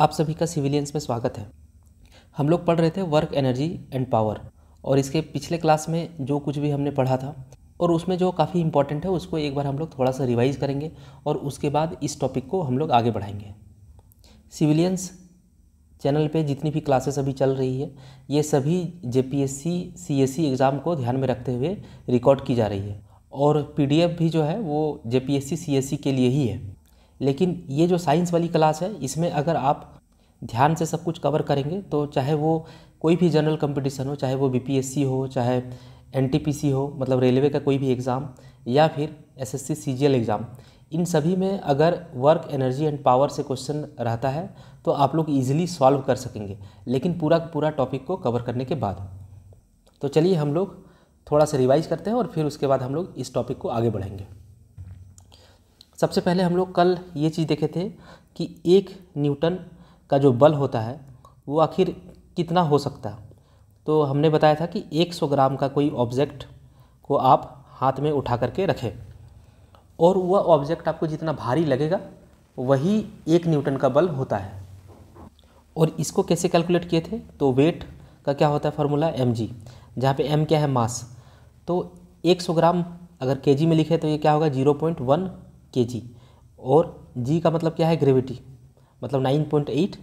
आप सभी का सिविलियंस में स्वागत है। हम लोग पढ़ रहे थे वर्क एनर्जी एंड पावर, और इसके पिछले क्लास में जो कुछ भी हमने पढ़ा था और उसमें जो काफ़ी इंपॉर्टेंट है उसको एक बार हम लोग थोड़ा सा रिवाइज करेंगे और उसके बाद इस टॉपिक को हम लोग आगे बढ़ाएंगे। सिविलियंस चैनल पे जितनी भी क्लासेस अभी चल रही है ये सभी जेपीएससी सीएससी एग्ज़ाम को ध्यान में रखते हुए रिकॉर्ड की जा रही है, और पीडीएफ भी जो है वो जेपीएससी सीएससी के लिए ही है। लेकिन ये जो साइंस वाली क्लास है इसमें अगर आप ध्यान से सब कुछ कवर करेंगे तो चाहे वो कोई भी जनरल कंपटीशन हो, चाहे वो बीपीएससी हो, चाहे एनटीपीसी हो मतलब रेलवे का कोई भी एग्ज़ाम, या फिर एसएससी सीजीएल एग्ज़ाम, इन सभी में अगर वर्क एनर्जी एंड पावर से क्वेश्चन रहता है तो आप लोग इजीली सॉल्व कर सकेंगे, लेकिन पूरा टॉपिक को कवर करने के बाद। तो चलिए हम लोग थोड़ा सा रिवाइज करते हैं और फिर उसके बाद हम लोग इस टॉपिक को आगे बढ़ाएंगे। सबसे पहले हम लोग कल ये चीज़ देखे थे कि 1 न्यूटन का जो बल होता है वो आखिर कितना हो सकता है। तो हमने बताया था कि 100 ग्राम का कोई ऑब्जेक्ट को आप हाथ में उठा करके रखें और वह ऑब्जेक्ट आपको जितना भारी लगेगा वही 1 न्यूटन का बल होता है। और इसको कैसे कैलकुलेट किए थे, तो वेट का क्या होता है फार्मूला mg, जहाँ पे m क्या है मास। तो 100 ग्राम अगर केजी में लिखे तो ये क्या होगा 0.1 kg, और g का मतलब क्या है ग्रेविटी, मतलब 9.8,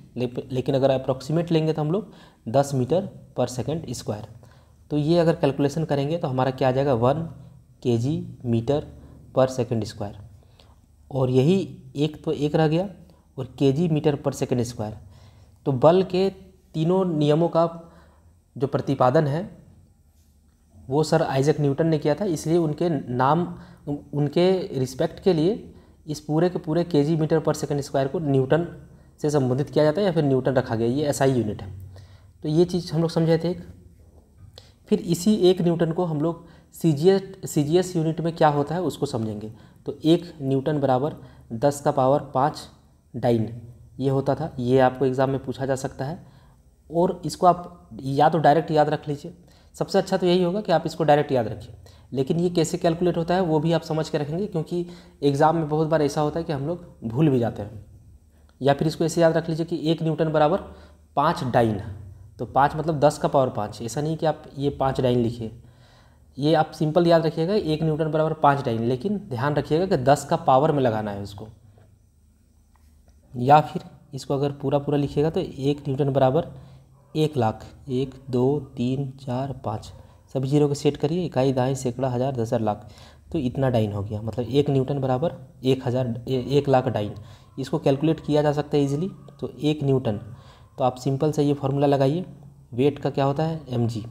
लेकिन अगर अप्रॉक्सीमेट लेंगे तो हम लोग 10 मीटर पर सेकंड स्क्वायर। तो ये अगर कैलकुलेशन करेंगे तो हमारा क्या आ जाएगा 1 kg मीटर पर सेकंड स्क्वायर, और यही एक तो एक रह गया, और kg मीटर पर सेकंड स्क्वायर। तो बल के तीनों नियमों का जो प्रतिपादन है वो सर आइजैक न्यूटन ने किया था, इसलिए उनके नाम उनके रिस्पेक्ट के लिए इस पूरे के पूरे केजी मीटर पर सेकंड स्क्वायर को न्यूटन से संबोधित किया जाता है या फिर न्यूटन रखा गया, ये एसआई यूनिट है। तो ये चीज़ हम लोग समझे थे। फिर इसी 1 न्यूटन को हम लोग सीजीएस यूनिट में क्या होता है उसको समझेंगे। तो 1 न्यूटन बराबर 10 का पावर 5 डाइन ये होता था। ये आपको एग्ज़ाम में पूछा जा सकता है, और इसको आप या तो डायरेक्ट याद रख लीजिए, सबसे अच्छा तो यही होगा कि आप इसको डायरेक्ट याद रखिए। लेकिन ये कैसे कैलकुलेट होता है वो भी आप समझ के रखेंगे, क्योंकि एग्ज़ाम में बहुत बार ऐसा होता है कि हम लोग भूल भी जाते हैं। या फिर इसको ऐसे याद रख लीजिए कि 1 न्यूटन बराबर 5 डाइन। तो 5 मतलब 10 का पावर 5, ऐसा नहीं कि आप ये 5 डाइन लिखिए, ये आप सिंपल याद रखिएगा 1 न्यूटन बराबर 5 डाइन, लेकिन ध्यान रखिएगा कि 10 का पावर में लगाना है उसको। या फिर इसको अगर पूरा लिखिएगा तो 1 न्यूटन बराबर 1 लाख, 1 2 3 4 5 सभी जीरो को सेट करिए, इकाई दहाई सैकड़ा हज़ार 10,000 लाख, तो इतना डाइन हो गया। मतलब 1 न्यूटन बराबर 1 लाख डाइन। इसको कैलकुलेट किया जा सकता है इजीली। तो 1 न्यूटन, तो आप सिंपल से ये फार्मूला लगाइए। वेट का क्या होता है mg,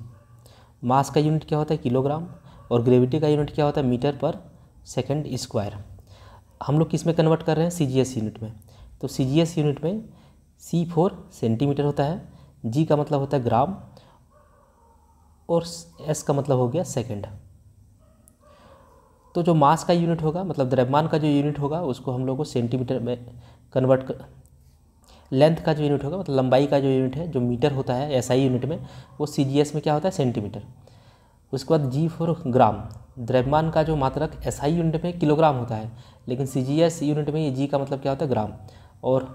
मास का यूनिट क्या होता है किलोग्राम, और ग्रेविटी का यूनिट क्या होता है मीटर पर सेकंड स्क्वायर। हम लोग किस में कन्वर्ट कर रहे हैं सीजीएस यूनिट में। तो सीजीएस यूनिट में C4 सेंटीमीटर होता है, G का मतलब होता है ग्राम, और S का मतलब हो गया सेकंड। तो जो मास का यूनिट होगा मतलब द्रव्यमान का जो यूनिट होगा उसको हम लोग को सेंटीमीटर में कन्वर्ट कर, लेंथ का जो यूनिट होगा मतलब लंबाई का जो यूनिट है जो मीटर होता है एसआई यूनिट में, वो सीजीएस में क्या होता है सेंटीमीटर। उसके बाद G4 ग्राम, द्रव्यमान का जो मात्रक एसआई यूनिट में किलोग्राम होता है, लेकिन सीजीएस यूनिट में ये G का मतलब क्या होता है ग्राम, और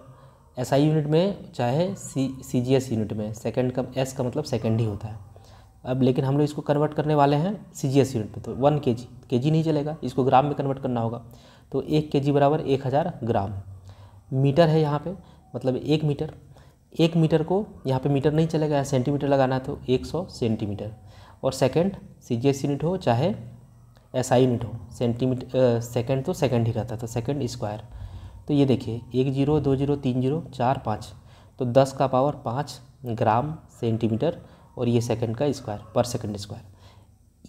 एसआई यूनिट में चाहे सीजीएस यूनिट में सेकंड का S का मतलब सेकंड ही होता है। अब लेकिन हम लोग इसको कन्वर्ट करने वाले हैं सीजीएस यूनिट पे, तो 1 केजी नहीं चलेगा, इसको ग्राम में कन्वर्ट करना होगा। तो 1 केजी बराबर 1000 ग्राम। मीटर है यहाँ पे, मतलब 1 मीटर, 1 मीटर को यहाँ पे मीटर नहीं चलेगा, सेंटीमीटर लगाना है तो 100 सेंटीमीटर। और सेकंड सीजीएस यूनिट हो चाहे एसआई यूनिट हो, सेंटीमीटर सेकंड तो सेकंड ही रहता है, तो सेकंड स्क्वायर। तो ये देखिए 1 0 2 0 3 0 4 5, तो 10 का पावर 5 ग्राम सेंटीमीटर, और ये सेकंड का स्क्वायर पर सेकंड स्क्वायर,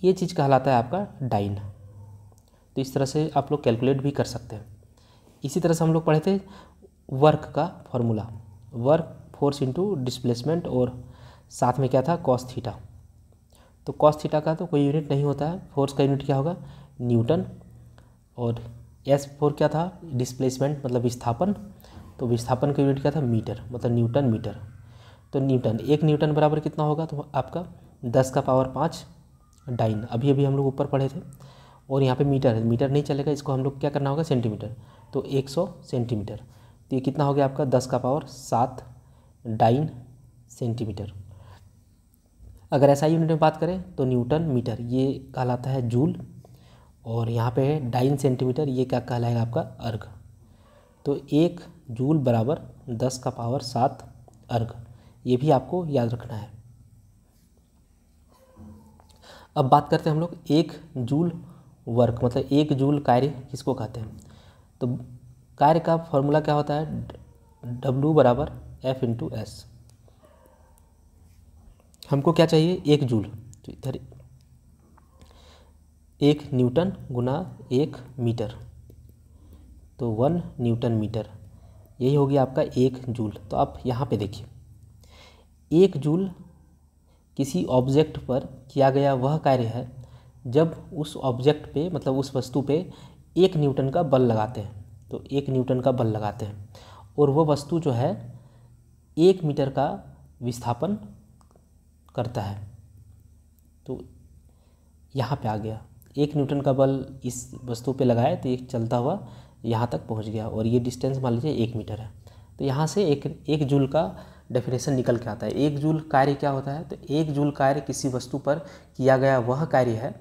ये चीज़ कहलाता है आपका डाइन। तो इस तरह से आप लोग कैलकुलेट भी कर सकते हैं। इसी तरह से हम लोग पढ़े थे वर्क का formula, work force into displacement, और साथ में क्या था कॉस थीटा। तो कॉस थीटा का तो कोई यूनिट नहीं होता है, फोर्स का यूनिट क्या होगा न्यूटन, और S4 क्या था डिस्प्लेसमेंट मतलब विस्थापन, तो विस्थापन का यूनिट क्या था मीटर, मतलब न्यूटन मीटर। तो न्यूटन 1 न्यूटन बराबर कितना होगा, तो आपका 10 का पावर 5 डाइन, अभी हम लोग ऊपर पढ़े थे। और यहाँ पे मीटर है, मीटर नहीं चलेगा, इसको हम लोग क्या करना होगा सेंटीमीटर, तो 100 सेंटीमीटर। तो ये कितना हो गया आपका 10 का पावर 7 डाइन सेंटीमीटर। अगर ऐसा यूनिट में बात करें तो न्यूटन मीटर ये कहलाता है जूल, और यहाँ पे है डाइन सेंटीमीटर, ये क्या कहलाएगा आपका अर्ग। तो 1 जूल बराबर 10⁻7 अर्ग, ये भी आपको याद रखना है। अब बात करते हैं हम लोग 1 जूल वर्क, मतलब 1 जूल कार्य किसको कहते हैं। तो कार्य का फॉर्मूला क्या होता है, W बराबर F/S। हमको क्या चाहिए, 1 जूल, तो इधर 1 न्यूटन गुना 1 मीटर, तो 1 न्यूटन मीटर, यही होगी आपका 1 जूल। तो आप यहाँ पे देखिए, 1 जूल किसी ऑब्जेक्ट पर किया गया वह कार्य है जब उस ऑब्जेक्ट पे, मतलब उस वस्तु पे 1 न्यूटन का बल लगाते हैं। तो 1 न्यूटन का बल लगाते हैं और वह वस्तु जो है 1 मीटर का विस्थापन करता है। तो यहाँ पे आ गया, 1 न्यूटन का बल इस वस्तु पे लगाए तो ये चलता हुआ यहाँ तक पहुँच गया, और ये डिस्टेंस मान लीजिए 1 मीटर है। तो यहाँ से एक जूल का डेफिनेशन निकल के आता है। 1 जूल कार्य क्या होता है, तो 1 जूल कार्य किसी वस्तु पर किया गया वह कार्य है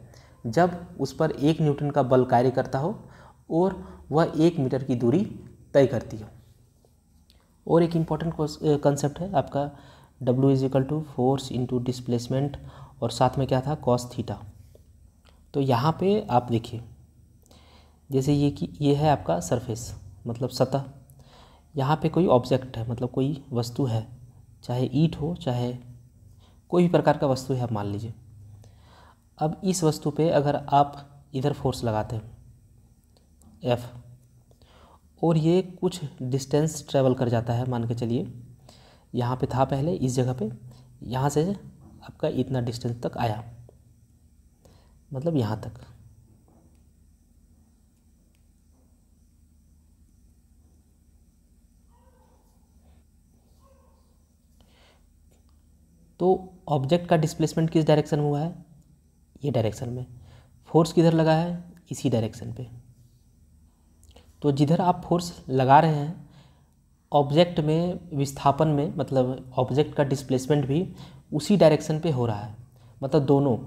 जब उस पर 1 न्यूटन का बल कार्य करता हो और वह 1 मीटर की दूरी तय करती हो। और एक इम्पॉर्टेंट कंसेप्ट है आपका W = फोर्स इंटू डिस्प्लेसमेंट, और साथ में क्या था, कॉस थीटा। तो यहाँ पे आप देखिए, जैसे ये है आपका सरफेस, मतलब सतह। यहाँ पे कोई ऑब्जेक्ट है, मतलब कोई वस्तु है, चाहे ईंट हो चाहे कोई भी प्रकार का वस्तु है, आप मान लीजिए। अब इस वस्तु पे अगर आप इधर फोर्स लगाते हैं F, और ये कुछ डिस्टेंस ट्रेवल कर जाता है, मान के चलिए यहाँ पे था पहले इस जगह पे, यहाँ से आपका इतना डिस्टेंस तक आया, मतलब यहाँ तक। तो ऑब्जेक्ट का डिस्प्लेसमेंट किस डायरेक्शन में हुआ है, ये डायरेक्शन में। फोर्स किधर लगा है, इसी डायरेक्शन पे। तो जिधर आप फोर्स लगा रहे हैं ऑब्जेक्ट में विस्थापन में, मतलब ऑब्जेक्ट का डिस्प्लेसमेंट भी उसी डायरेक्शन पे हो रहा है। मतलब दोनों,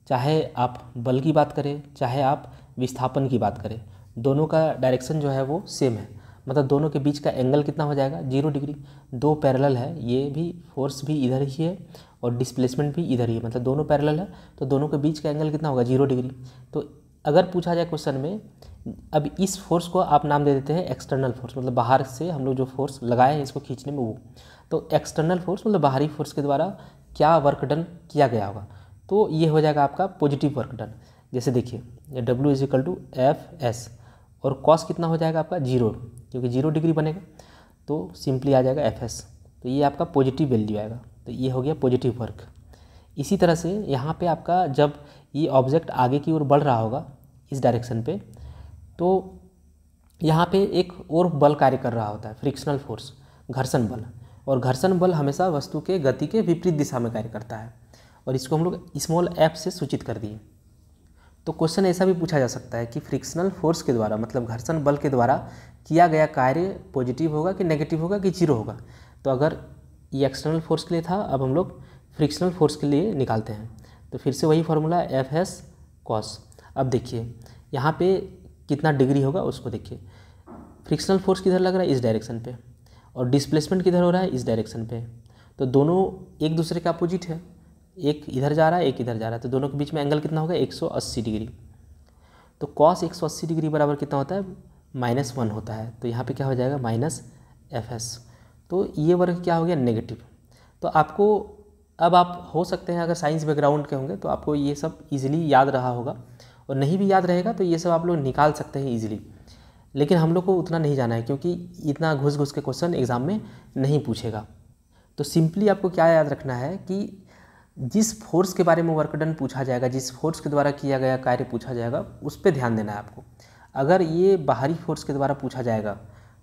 चाहे आप बल की बात करें चाहे आप विस्थापन की बात करें, दोनों का डायरेक्शन जो है वो सेम है। मतलब दोनों के बीच का एंगल कितना हो जाएगा, 0 डिग्री। दो पैरेलल है, ये भी फोर्स भी इधर ही है और डिस्प्लेसमेंट भी इधर ही है, मतलब दोनों पैरेलल है, तो दोनों के बीच का एंगल कितना होगा, 0 डिग्री। तो अगर पूछा जाए क्वेश्चन में, अब इस फोर्स को आप नाम दे देते हैं एक्सटर्नल फोर्स, मतलब बाहर से हम लोग जो फोर्स लगाए हैं इसको खींचने में, वो तो एक्सटर्नल फोर्स मतलब बाहरी फोर्स के द्वारा क्या वर्क डन किया गया होगा, तो ये हो जाएगा आपका पॉजिटिव वर्क डन। जैसे देखिए W = F/S, और कॉस कितना हो जाएगा आपका 0, क्योंकि 0 डिग्री बनेगा, तो सिंपली आ जाएगा F/S। तो ये आपका पॉजिटिव वैल्यू आएगा, तो ये हो गया पॉजिटिव वर्क। इसी तरह से यहाँ पे आपका जब ये ऑब्जेक्ट आगे की ओर बढ़ रहा होगा इस डायरेक्शन पे, तो यहाँ पे एक और बल कार्य कर रहा होता है, फ्रिक्शनल फोर्स, घर्षण बल। और घर्षण बल हमेशा वस्तु के गति के विपरीत दिशा में कार्य करता है, और इसको हम लोग स्मॉल f से सूचित कर दिए। तो क्वेश्चन ऐसा भी पूछा जा सकता है कि फ्रिक्शनल फोर्स के द्वारा, मतलब घर्षण बल के द्वारा किया गया कार्य पॉजिटिव होगा कि नेगेटिव होगा कि 0 होगा। तो अगर ये एक्सटर्नल फोर्स के लिए था, अब हम लोग फ्रिक्शनल फोर्स के लिए निकालते हैं। तो फिर से वही फार्मूला F/S cos। अब देखिए यहाँ पे कितना डिग्री होगा उसको देखिए, फ्रिक्शनल फोर्स किधर लग रहा है, इस डायरेक्शन पे, और डिस्प्लेसमेंट किधर हो रहा है, इस डायरेक्शन पे। तो दोनों एक दूसरे के अपोजिट है, एक इधर जा रहा है एक इधर जा रहा है, तो दोनों के बीच में एंगल कितना होगा, 180 डिग्री। तो cos 180 डिग्री बराबर कितना होता है, -1 होता है। तो यहाँ पे क्या हो जाएगा, -F/S। तो ये वर्ग क्या हो गया, नेगेटिव। तो आपको, अब आप हो सकते हैं अगर साइंस बैकग्राउंड के होंगे तो आपको ये सब इजीली याद रहा होगा, और नहीं भी याद रहेगा तो ये सब आप लोग निकाल सकते हैं इजीली। लेकिन हम लोग को उतना नहीं जाना है, क्योंकि इतना घुस घुस के क्वेश्चन एग्ज़ाम में नहीं पूछेगा। तो सिंपली आपको क्या याद रखना है कि जिस फोर्स के बारे में वर्क डन पूछा जाएगा, जिस फोर्स के द्वारा किया गया कार्य पूछा जाएगा, उस पर ध्यान देना है आपको। अगर ये बाहरी फोर्स के द्वारा पूछा जाएगा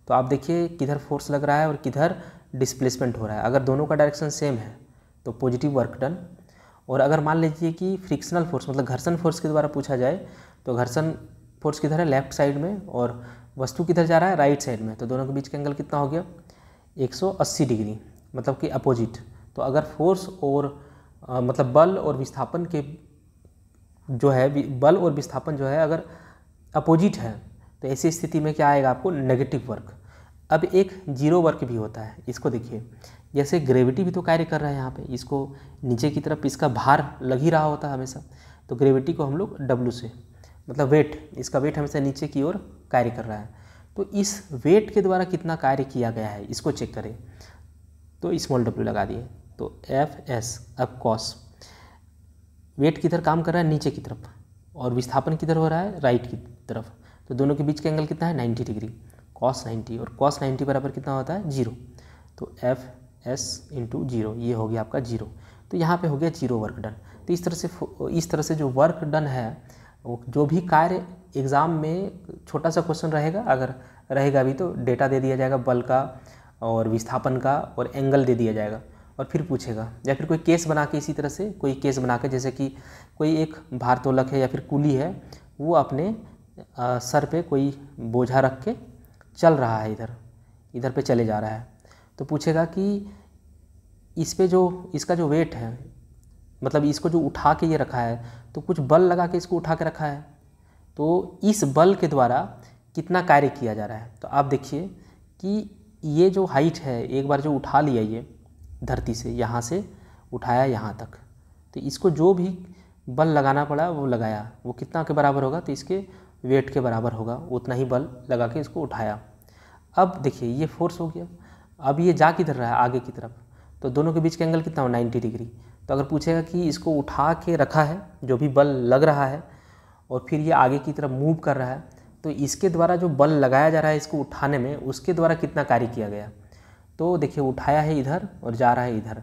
तो आप देखिए किधर फोर्स लग रहा है और किधर डिस्प्लेसमेंट हो रहा है। अगर दोनों का डायरेक्शन सेम है तो पॉजिटिव वर्क डन। और अगर मान लीजिए कि फ्रिक्शनल फोर्स मतलब घर्षण फोर्स के द्वारा पूछा जाए, तो घर्षण फोर्स किधर है, लेफ्ट साइड में, और वस्तु किधर जा रहा है, राइट साइड में, तो दोनों के बीच का एंगल कितना हो गया, 180 डिग्री। मतलब कि अपोजिट। तो अगर फोर्स और मतलब बल और विस्थापन के जो है बल और विस्थापन जो है अगर अपोजिट है तो ऐसी स्थिति में क्या आएगा आपको, नेगेटिव वर्क। अब एक जीरो वर्क भी होता है, इसको देखिए, जैसे ग्रेविटी भी तो कार्य कर रहा है यहाँ पे, इसको नीचे की तरफ इसका भार लग ही रहा होता है हमेशा, तो ग्रेविटी को हम लोग W से, मतलब वेट, इसका वेट हमेशा नीचे की ओर कार्य कर रहा है, तो इस वेट के द्वारा कितना कार्य किया गया है इसको चेक करें। तो स्मॉल w लगा दिए, तो Fs। अब कॉस, वेट किधर काम कर रहा है, नीचे की तरफ, और विस्थापन किधर हो रहा है, राइट की तरफ, तो दोनों के बीच का एंगल कितना है, 90 डिग्री, कॉस 90, और कॉस 90 बराबर कितना होता है, 0। तो Fs इंटू 0, ये हो गया आपका 0। तो यहाँ पे हो गया 0 वर्क डन। तो इस तरह से जो वर्क डन है, जो भी कार्य एग्ज़ाम में छोटा सा क्वेश्चन रहेगा, अगर रहेगा भी तो डेटा दे दिया जाएगा बल का और विस्थापन का और एंगल दे दिया जाएगा, और फिर पूछेगा, या फिर कोई केस बना के, इसी तरह से कोई केस बना के, जैसे कि कोई एक भारतोलक है या फिर कुली है, वो अपने सर पे कोई बोझा रख के चल रहा है, इधर पे चले जा रहा है, तो पूछेगा कि इस पे जो इसका जो वेट है, मतलब इसको जो उठा के ये रखा है, तो कुछ बल लगा के इसको उठा के रखा है, तो इस बल के द्वारा कितना कार्य किया जा रहा है। तो आप देखिए कि ये जो हाइट है, एक बार जो उठा लिया ये धरती से, यहाँ से उठाया यहाँ तक, तो इसको जो भी बल लगाना पड़ा वो लगाया, वो कितना के बराबर होगा, तो इसके वेट के बराबर होगा, उतना ही बल लगा के इसको उठाया। अब देखिए ये फोर्स हो गया, अब ये जा किधर रहा है, आगे की तरफ, तो दोनों के बीच का एंगल कितना हो, 90 डिग्री। तो अगर पूछेगा कि इसको उठा के रखा है, जो भी बल लग रहा है, और फिर ये आगे की तरफ मूव कर रहा है, तो इसके द्वारा जो बल लगाया जा रहा है इसको उठाने में, उसके द्वारा कितना कार्य किया गया। तो देखिए उठाया है इधर और जा रहा है इधर,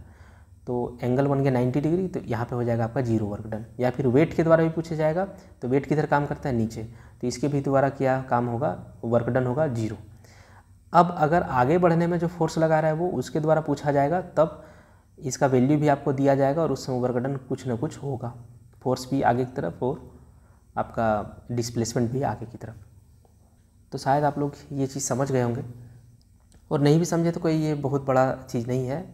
तो एंगल बन गया 90 डिग्री, तो यहाँ पे हो जाएगा आपका 0 वर्क डन। या फिर वेट के द्वारा भी पूछा जाएगा, तो वेट किधर काम करता है, नीचे, तो इसके भी द्वारा क्या काम होगा, वर्क डन होगा 0। अब अगर आगे बढ़ने में जो फोर्स लगा रहा है वो उसके द्वारा पूछा जाएगा, तब इसका वैल्यू भी आपको दिया जाएगा और उस समय वर्क डन कुछ ना कुछ होगा, फोर्स भी आगे की तरफ और आपका डिस्प्लेसमेंट भी आगे की तरफ। तो शायद आप लोग ये चीज़ समझ गए होंगे, और नहीं भी समझे तो कोई ये बहुत बड़ा चीज़ नहीं है,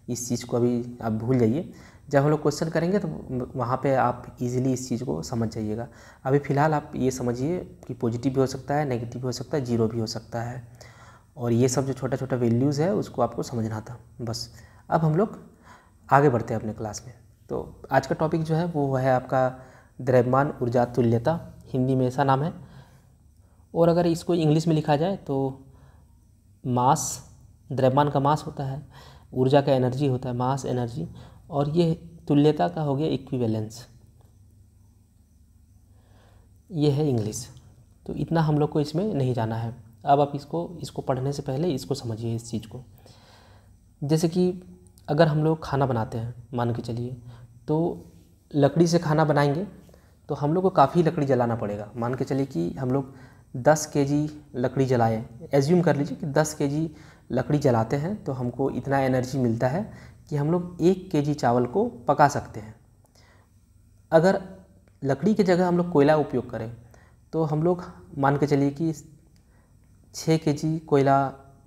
इस चीज़ को अभी आप भूल जाइए, जब हम लोग क्वेश्चन करेंगे तो वहाँ पे आप इजीली इस चीज़ को समझ जाइएगा। अभी फ़िलहाल आप ये समझिए कि पॉजिटिव भी हो सकता है, नेगेटिव भी हो सकता है, 0 भी हो सकता है, और ये सब जो छोटा छोटा वैल्यूज़ है उसको आपको समझना था बस। अब हम लोग आगे बढ़ते हैं अपने क्लास में। तो आज का टॉपिक जो है वो है आपका द्रव्यमान ऊर्जा तुल्यता, हिंदी में ऐसा नाम है, और अगर इसको इंग्लिश में लिखा जाए तो मास, द्रव्यमान का मास होता है, ऊर्जा का एनर्जी होता है, मास एनर्जी, और ये तुल्यता का हो गया इक्विवेलेंस, ये है इंग्लिश। तो इतना हम लोग को इसमें नहीं जाना है। अब आप इसको पढ़ने से पहले इसको समझिए, इस चीज़ को। जैसे कि अगर हम लोग खाना बनाते हैं, मान के चलिए, तो लकड़ी से खाना बनाएंगे तो हम लोग को काफ़ी लकड़ी जलाना पड़ेगा। मान के चलिए कि हम लोग 10 केजी लकड़ी जलाएं, एज्यूम कर लीजिए कि 10 केजी लकड़ी जलाते हैं, तो हमको इतना एनर्जी मिलता है कि हम लोग 1 केजी चावल को पका सकते हैं। अगर लकड़ी की जगह हम लोग कोयला उपयोग करें तो हम लोग मान के चलिए कि 6 केजी कोयला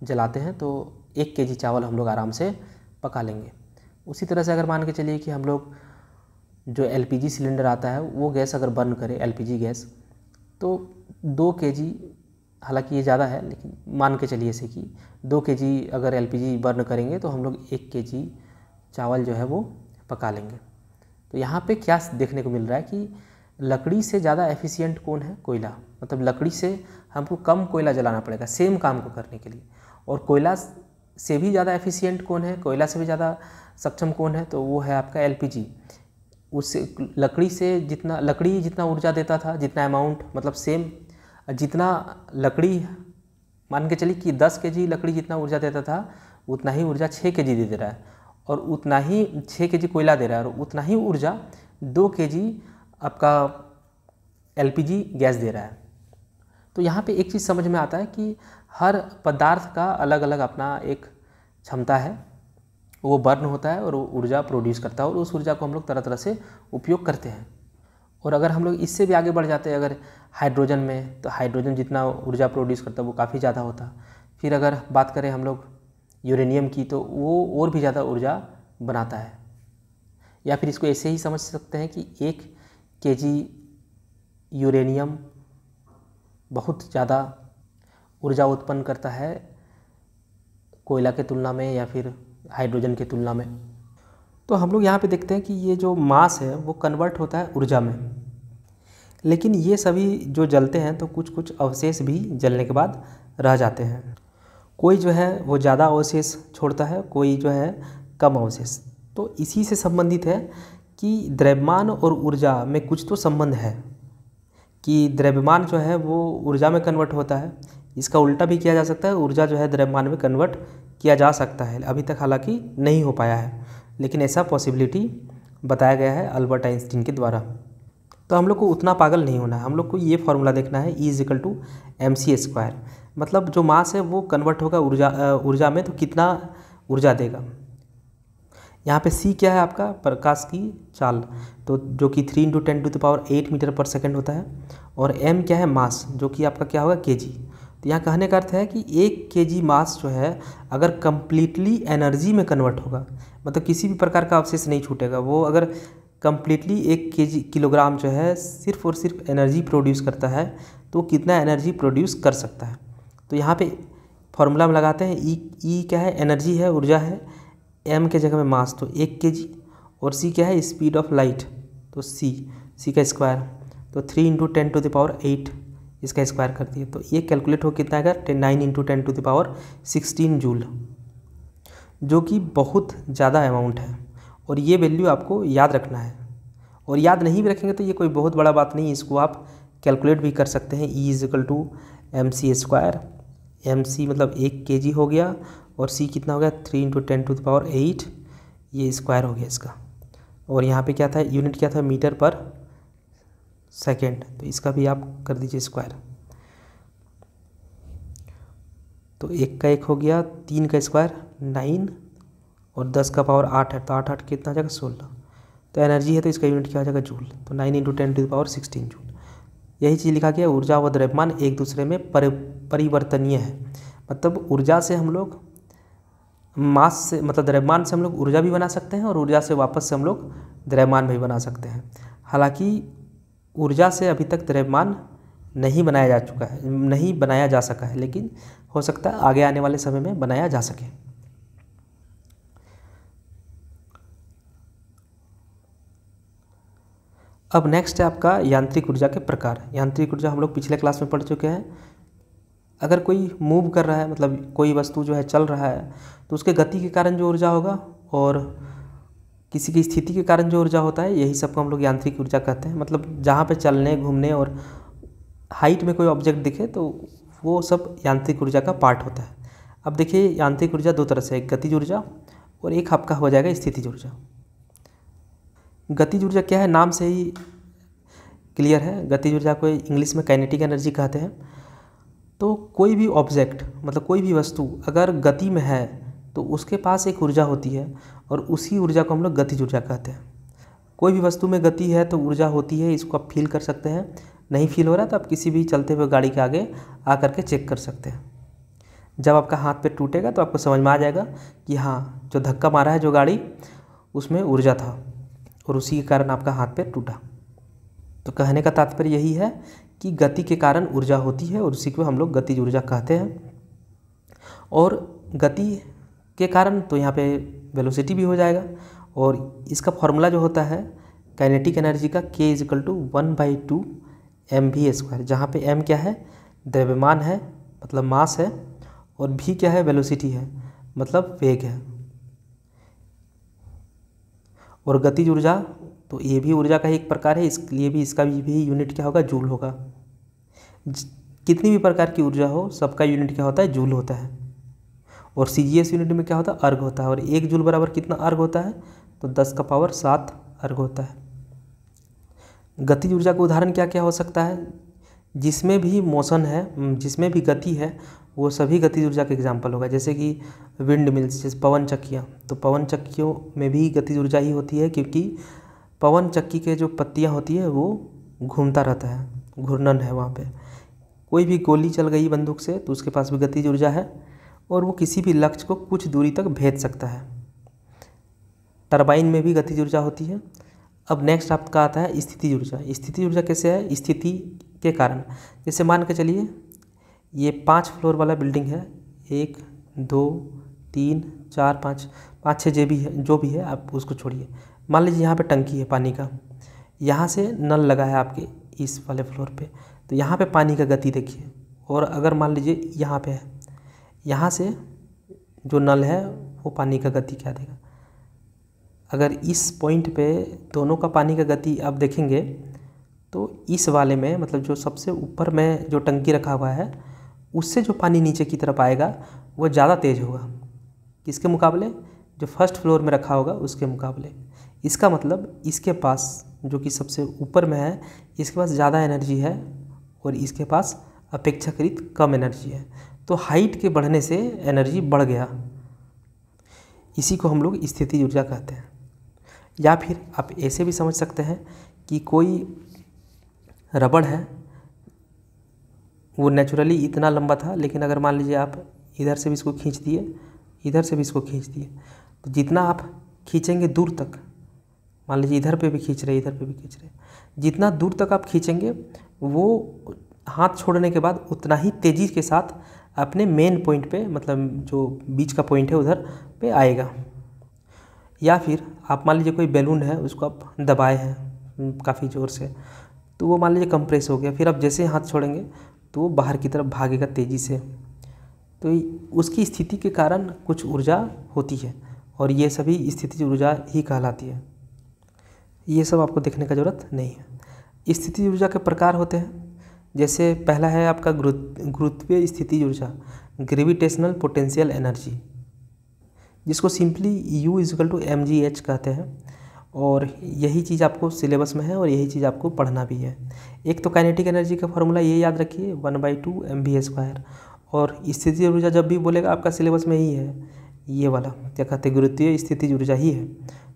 जलाते हैं तो 1 केजी चावल हम लोग आराम से पका लेंगे। उसी तरह से अगर मान के चलिए कि हम लोग जो LPG सिलेंडर आता है वो गैस अगर बर्न करें, LPG गैस, तो 2 केजी, हालांकि ये ज़्यादा है लेकिन मान के चलिए ऐसे कि 2 केजी अगर LPG बर्न करेंगे तो हम लोग 1 केजी चावल जो है वो पका लेंगे। तो यहाँ पे क्या देखने को मिल रहा है कि लकड़ी से ज़्यादा एफिशिएंट कौन है, कोयला। मतलब लकड़ी से हमको कम कोयला जलाना पड़ेगा सेम काम को करने के लिए, और कोयला से भी ज़्यादा एफिशिएंट कौन है, कोयला से भी ज़्यादा सक्षम कौन है, तो वो है आपका LPG। उससे लकड़ी जितना ऊर्जा देता था, जितना अमाउंट, मतलब सेम जितना लकड़ी, मान के चलिए कि 10 केजी लकड़ी जितना ऊर्जा देता था उतना ही ऊर्जा 6 केजी दे रहा है, और उतना ही 6 केजी कोयला दे रहा है, और उतना ही ऊर्जा 2 केजी आपका LPG गैस दे रहा है। तो यहाँ पे एक चीज़ समझ में आता है कि हर पदार्थ का अलग अलग अपना एक क्षमता है, वो बर्न होता है और वो ऊर्जा प्रोड्यूस करता है, और उस ऊर्जा को हम लोग तरह तरह से उपयोग करते हैं। और अगर हम लोग इससे भी आगे बढ़ जाते हैं अगर हाइड्रोजन में, तो हाइड्रोजन जितना ऊर्जा प्रोड्यूस करता है वो काफ़ी ज़्यादा होता है। फिर अगर बात करें हम लोग यूरेनियम की, तो वो और भी ज़्यादा ऊर्जा बनाता है। या फिर इसको ऐसे ही समझ सकते हैं कि 1 केजी यूरेनियम बहुत ज़्यादा ऊर्जा उत्पन्न करता है कोयला के तुलना में या फिर हाइड्रोजन की तुलना में। तो हम लोग यहाँ पे देखते हैं कि ये जो मास है वो कन्वर्ट होता है ऊर्जा में, लेकिन ये सभी जो जलते हैं तो कुछ कुछ अवशेष भी जलने के बाद रह जाते हैं। कोई जो है वो ज़्यादा अवशेष छोड़ता है, कोई जो है कम अवशेष। तो इसी से संबंधित है कि द्रव्यमान और ऊर्जा में कुछ तो संबंध है कि द्रव्यमान जो है वो ऊर्जा में कन्वर्ट होता है। इसका उल्टा भी किया जा सकता है, ऊर्जा जो है द्रव्यमान में कन्वर्ट किया जा सकता है। अभी तक हालांकि नहीं हो पाया है, लेकिन ऐसा पॉसिबिलिटी बताया गया है अल्बर्ट आइंस्टीन के द्वारा। तो हम लोग को उतना पागल नहीं होना है, हम लोग को ये फॉर्मूला देखना है E=mc²। मतलब जो मास है वो कन्वर्ट होगा ऊर्जा में, तो कितना ऊर्जा देगा। यहाँ पे C क्या है आपका, प्रकाश की चाल, तो जो कि 3 × 10⁸ मीटर पर सेकेंड होता है। और M क्या है, मास, जो कि आपका क्या होगा, kg। तो यहाँ कहने का अर्थ है कि 1 kg मास जो है अगर कम्प्लीटली एनर्जी में कन्वर्ट होगा, मतलब किसी भी प्रकार का अवशेष नहीं छूटेगा, वो अगर कम्प्लीटली 1 किलोग्राम जो है सिर्फ और सिर्फ एनर्जी प्रोड्यूस करता है, तो कितना एनर्जी प्रोड्यूस कर सकता है। तो यहाँ पे फॉर्मूला में लगाते हैं E क्या है, एनर्जी है, ऊर्जा है, M के जगह में मास तो 1 kg, और C क्या है, स्पीड ऑफ लाइट, तो C का स्क्वायर, तो 3 × 10⁸ इसका स्क्वायर कर दिए। तो ये कैलकुलेट हो कितना आएगा, 9 × 10⁻16 जूल, जो कि बहुत ज़्यादा अमाउंट है। और ये वैल्यू आपको याद रखना है, और याद नहीं भी रखेंगे तो ये कोई बहुत बड़ा बात नहीं, इसको आप कैलकुलेट भी कर सकते हैं। E=mc²। mc मतलब 1 kg हो गया, और C कितना हो गया, 3 × 10⁸, ये स्क्वायर हो गया इसका। और यहाँ पे क्या था, यूनिट क्या था, मीटर पर सेकेंड, तो इसका भी आप कर दीजिए स्क्वायर। तो 1 का 1 हो गया, 3 का स्क्वायर 9, और 10 का पावर 8 है, तो 8 कितना आ जाएगा, 16। तो एनर्जी है तो इसका यूनिट क्या हो जाएगा, जूल, तो 9 × 10⁻16 जूल। यही चीज़ लिखा गया, ऊर्जा व द्रव्यमान एक दूसरे में परिवर्तनीय है। मतलब ऊर्जा से हम लोग मास से, मतलब द्रव्यमान से हम लोग ऊर्जा भी बना सकते हैं, और ऊर्जा से वापस से हम लोग द्रव्यमान भी बना सकते हैं। हालांकि ऊर्जा से अभी तक द्रव्यमान नहीं बनाया जा सका है, लेकिन हो सकता है आगे आने वाले समय में बनाया जा सके। अब नेक्स्ट है आपका यांत्रिक ऊर्जा के प्रकार। यांत्रिक ऊर्जा हम लोग पिछले क्लास में पढ़ चुके हैं। अगर कोई मूव कर रहा है, मतलब कोई वस्तु जो है चल रहा है, तो उसके गति के कारण जो ऊर्जा होगा, और किसी की स्थिति के कारण जो ऊर्जा होता है, यही सबको हम लोग यांत्रिक ऊर्जा कहते हैं। मतलब जहाँ पे चलने, घूमने और हाइट में कोई ऑब्जेक्ट दिखे तो वो सब यांत्रिक ऊर्जा का पार्ट होता है। अब देखिए, यांत्रिक ऊर्जा दो तरह से है, गतिज ऊर्जा और एक आपका हो जाएगा स्थितिज ऊर्जा। गतिज ऊर्जा क्या है, नाम से ही क्लियर है। गतिज ऊर्जा को इंग्लिश में काइनेटिक एनर्जी कहते हैं। तो कोई भी ऑब्जेक्ट, मतलब कोई भी वस्तु अगर गति में है तो उसके पास एक ऊर्जा होती है, और उसी ऊर्जा को हम लोग गतिज ऊर्जा कहते हैं। कोई भी वस्तु में गति है तो ऊर्जा होती है, इसको आप फील कर सकते हैं। नहीं फील हो रहा तो आप किसी भी चलते हुए गाड़ी के आगे आकर के चेक कर सकते हैं। जब आपका हाथ पे टूटेगा तो आपको समझ में आ जाएगा कि हाँ, जो धक्का मारा है जो गाड़ी, उसमें ऊर्जा था, और उसी के कारण आपका हाथ पे टूटा। तो कहने का तात्पर्य यही है कि गति के कारण ऊर्जा होती है, और उसी को हम लोग गतिज ऊर्जा कहते हैं। और गति के कारण तो यहाँ पे वेलोसिटी भी हो जाएगा, और इसका फॉर्मूला जो होता है काइनेटिक एनर्जी का, K=1/2 mv², जहाँ पे m क्या है, द्रव्यमान है, मतलब मास है, और v क्या है, वेलोसिटी है, मतलब वेग है। और गतिज ऊर्जा तो ये भी ऊर्जा का ही एक प्रकार है, इसलिए भी इसका भी यूनिट क्या होगा, जूल होगा। कितनी भी प्रकार की ऊर्जा हो, सबका यूनिट क्या होता है, जूल होता है। और CGS यूनिट में क्या होता है, अर्ग होता है। और 1 जूल बराबर कितना अर्ग होता है, तो 10 का पावर 7 अर्ग होता है। गतिज ऊर्जा का उदाहरण क्या क्या हो सकता है, जिसमें भी मोशन है, जिसमें भी गति है, वो सभी गतिज ऊर्जा का एग्जाम्पल होगा। जैसे कि विंड मिल्स, जैसे पवन चक्कियाँ, तो पवन चक्कियों में भी गतिज ऊर्जा ही होती है, क्योंकि पवन चक्की के जो पत्तियाँ होती है वो घूमता रहता है, घूर्णन है वहाँ पे। कोई भी गोली चल गई बंदूक से तो उसके पास भी गतिज ऊर्जा है, और वो किसी भी लक्ष्य को कुछ दूरी तक भेज सकता है। टरबाइन में भी गतिज ऊर्जा होती है। अब नेक्स्ट आपका आता है स्थितिज ऊर्जा। स्थितिज ऊर्जा कैसे है? स्थिति के कारण, जैसे मान के चलिए ये 5 फ्लोर वाला बिल्डिंग है, 1 2 3 4 5 5 6 जो भी है आप उसको छोड़िए। मान लीजिए यहाँ पे टंकी है पानी का, यहाँ से नल लगा है आपके इस वाले फ्लोर पे, तो यहाँ पे पानी का गति देखिए। और अगर मान लीजिए यहाँ पे है, यहाँ से जो नल है वो पानी का गति क्या देगा? अगर इस पॉइंट पे दोनों का पानी का गति आप देखेंगे तो इस वाले में, मतलब जो सबसे ऊपर में जो टंकी रखा हुआ है उससे जो पानी नीचे की तरफ आएगा वो ज़्यादा तेज़ होगा। किसके मुकाबले? जो फर्स्ट फ्लोर में रखा होगा उसके मुकाबले। इसका मतलब इसके पास जो कि सबसे ऊपर में है, इसके पास ज़्यादा एनर्जी है और इसके पास अपेक्षाकृत कम एनर्जी है। तो हाइट के बढ़ने से एनर्जी बढ़ गया। इसी को हम लोग स्थितिज ऊर्जा कहते हैं। या फिर आप ऐसे भी समझ सकते हैं कि कोई रबड़ है, वो नेचुरली इतना लंबा था, लेकिन अगर मान लीजिए आप इधर से भी इसको खींच दिए, इधर से भी इसको खींच दिए, तो जितना आप खींचेंगे दूर तक, मान लीजिए इधर पे भी खींच रहे, इधर पे भी खींच रहे, जितना दूर तक आप खींचेंगे वो हाथ छोड़ने के बाद उतना ही तेज़ी के साथ अपने मेन पॉइंट पे, मतलब जो बीच का पॉइंट है उधर पे आएगा। या फिर आप मान लीजिए कोई बैलून है, उसको आप दबाए हैं काफ़ी ज़ोर से, तो वो मान लीजिए कंप्रेस हो गया, फिर आप जैसे हाथ छोड़ेंगे तो वो बाहर की तरफ भागेगा तेज़ी से। तो उसकी स्थिति के कारण कुछ ऊर्जा होती है और ये सभी स्थितिज ऊर्जा ही कहलाती है। ये सब आपको देखने का ज़रूरत नहीं है। स्थितिज ऊर्जा के प्रकार होते हैं, जैसे पहला है आपका गुरुत्वीय स्थितिज ऊर्जा, ग्रेविटेशनल पोटेंशियल एनर्जी, जिसको सिंपली U=mgh कहते हैं। और यही चीज़ आपको सिलेबस में है और यही चीज़ आपको पढ़ना भी है। एक तो काइनेटिक एनर्जी का फॉर्मूला ये याद रखिए, 1/2 mv²। और स्थितिज ऊर्जा जब भी बोलेगा आपका सिलेबस में ही है, ये वाला क्या कहते हैं, गुरुत्वीय स्थितिज ऊर्जा ही है।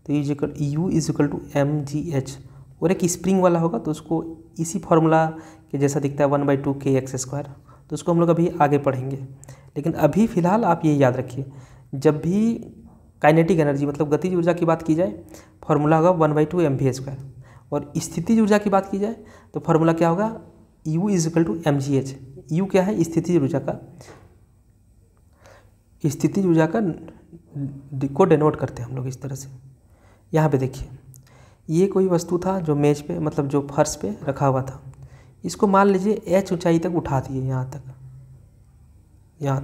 तो U=mgh। और एक स्प्रिंग वाला होगा तो उसको इसी फार्मूला के जैसा दिखता है, 1/2 kx²। तो उसको हम लोग अभी आगे पढ़ेंगे, लेकिन अभी फ़िलहाल आप ये याद रखिए, जब भी काइनेटिक एनर्जी मतलब गतिज ऊर्जा की बात की जाए, फार्मूला होगा 1/2 mv²। और स्थितिज ऊर्जा की बात की जाए तो फार्मूला क्या होगा, U=mgh। U क्या है? स्थितिज ऊर्जा का, स्थितिज ऊर्जा का को डिनोट करते हैं हम लोग इस तरह से। यहाँ पे देखिए, ये कोई वस्तु था जो मेज पे, मतलब जो फर्श पे रखा हुआ था, इसको मान लीजिए h ऊंचाई तक उठा दिए, यहाँ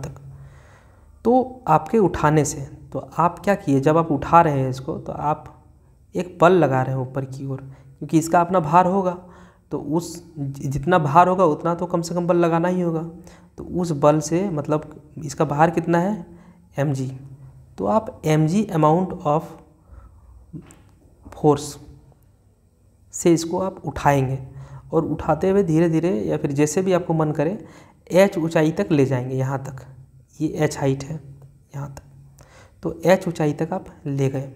तक। तो आपके उठाने से, तो आप क्या किए, जब आप उठा रहे हैं इसको तो आप एक बल लगा रहे हैं ऊपर की ओर, क्योंकि इसका अपना भार होगा, तो उस जितना भार होगा उतना तो कम से कम बल लगाना ही होगा। तो उस बल से, मतलब इसका भार कितना है, mg, तो आप mg अमाउंट ऑफ फोर्स से इसको आप उठाएंगे और उठाते हुए धीरे धीरे या फिर जैसे भी आपको मन करे h ऊंचाई तक ले जाएंगे। यहाँ तक, ये h हाइट है यहाँ तक, तो h ऊंचाई तक आप ले गए।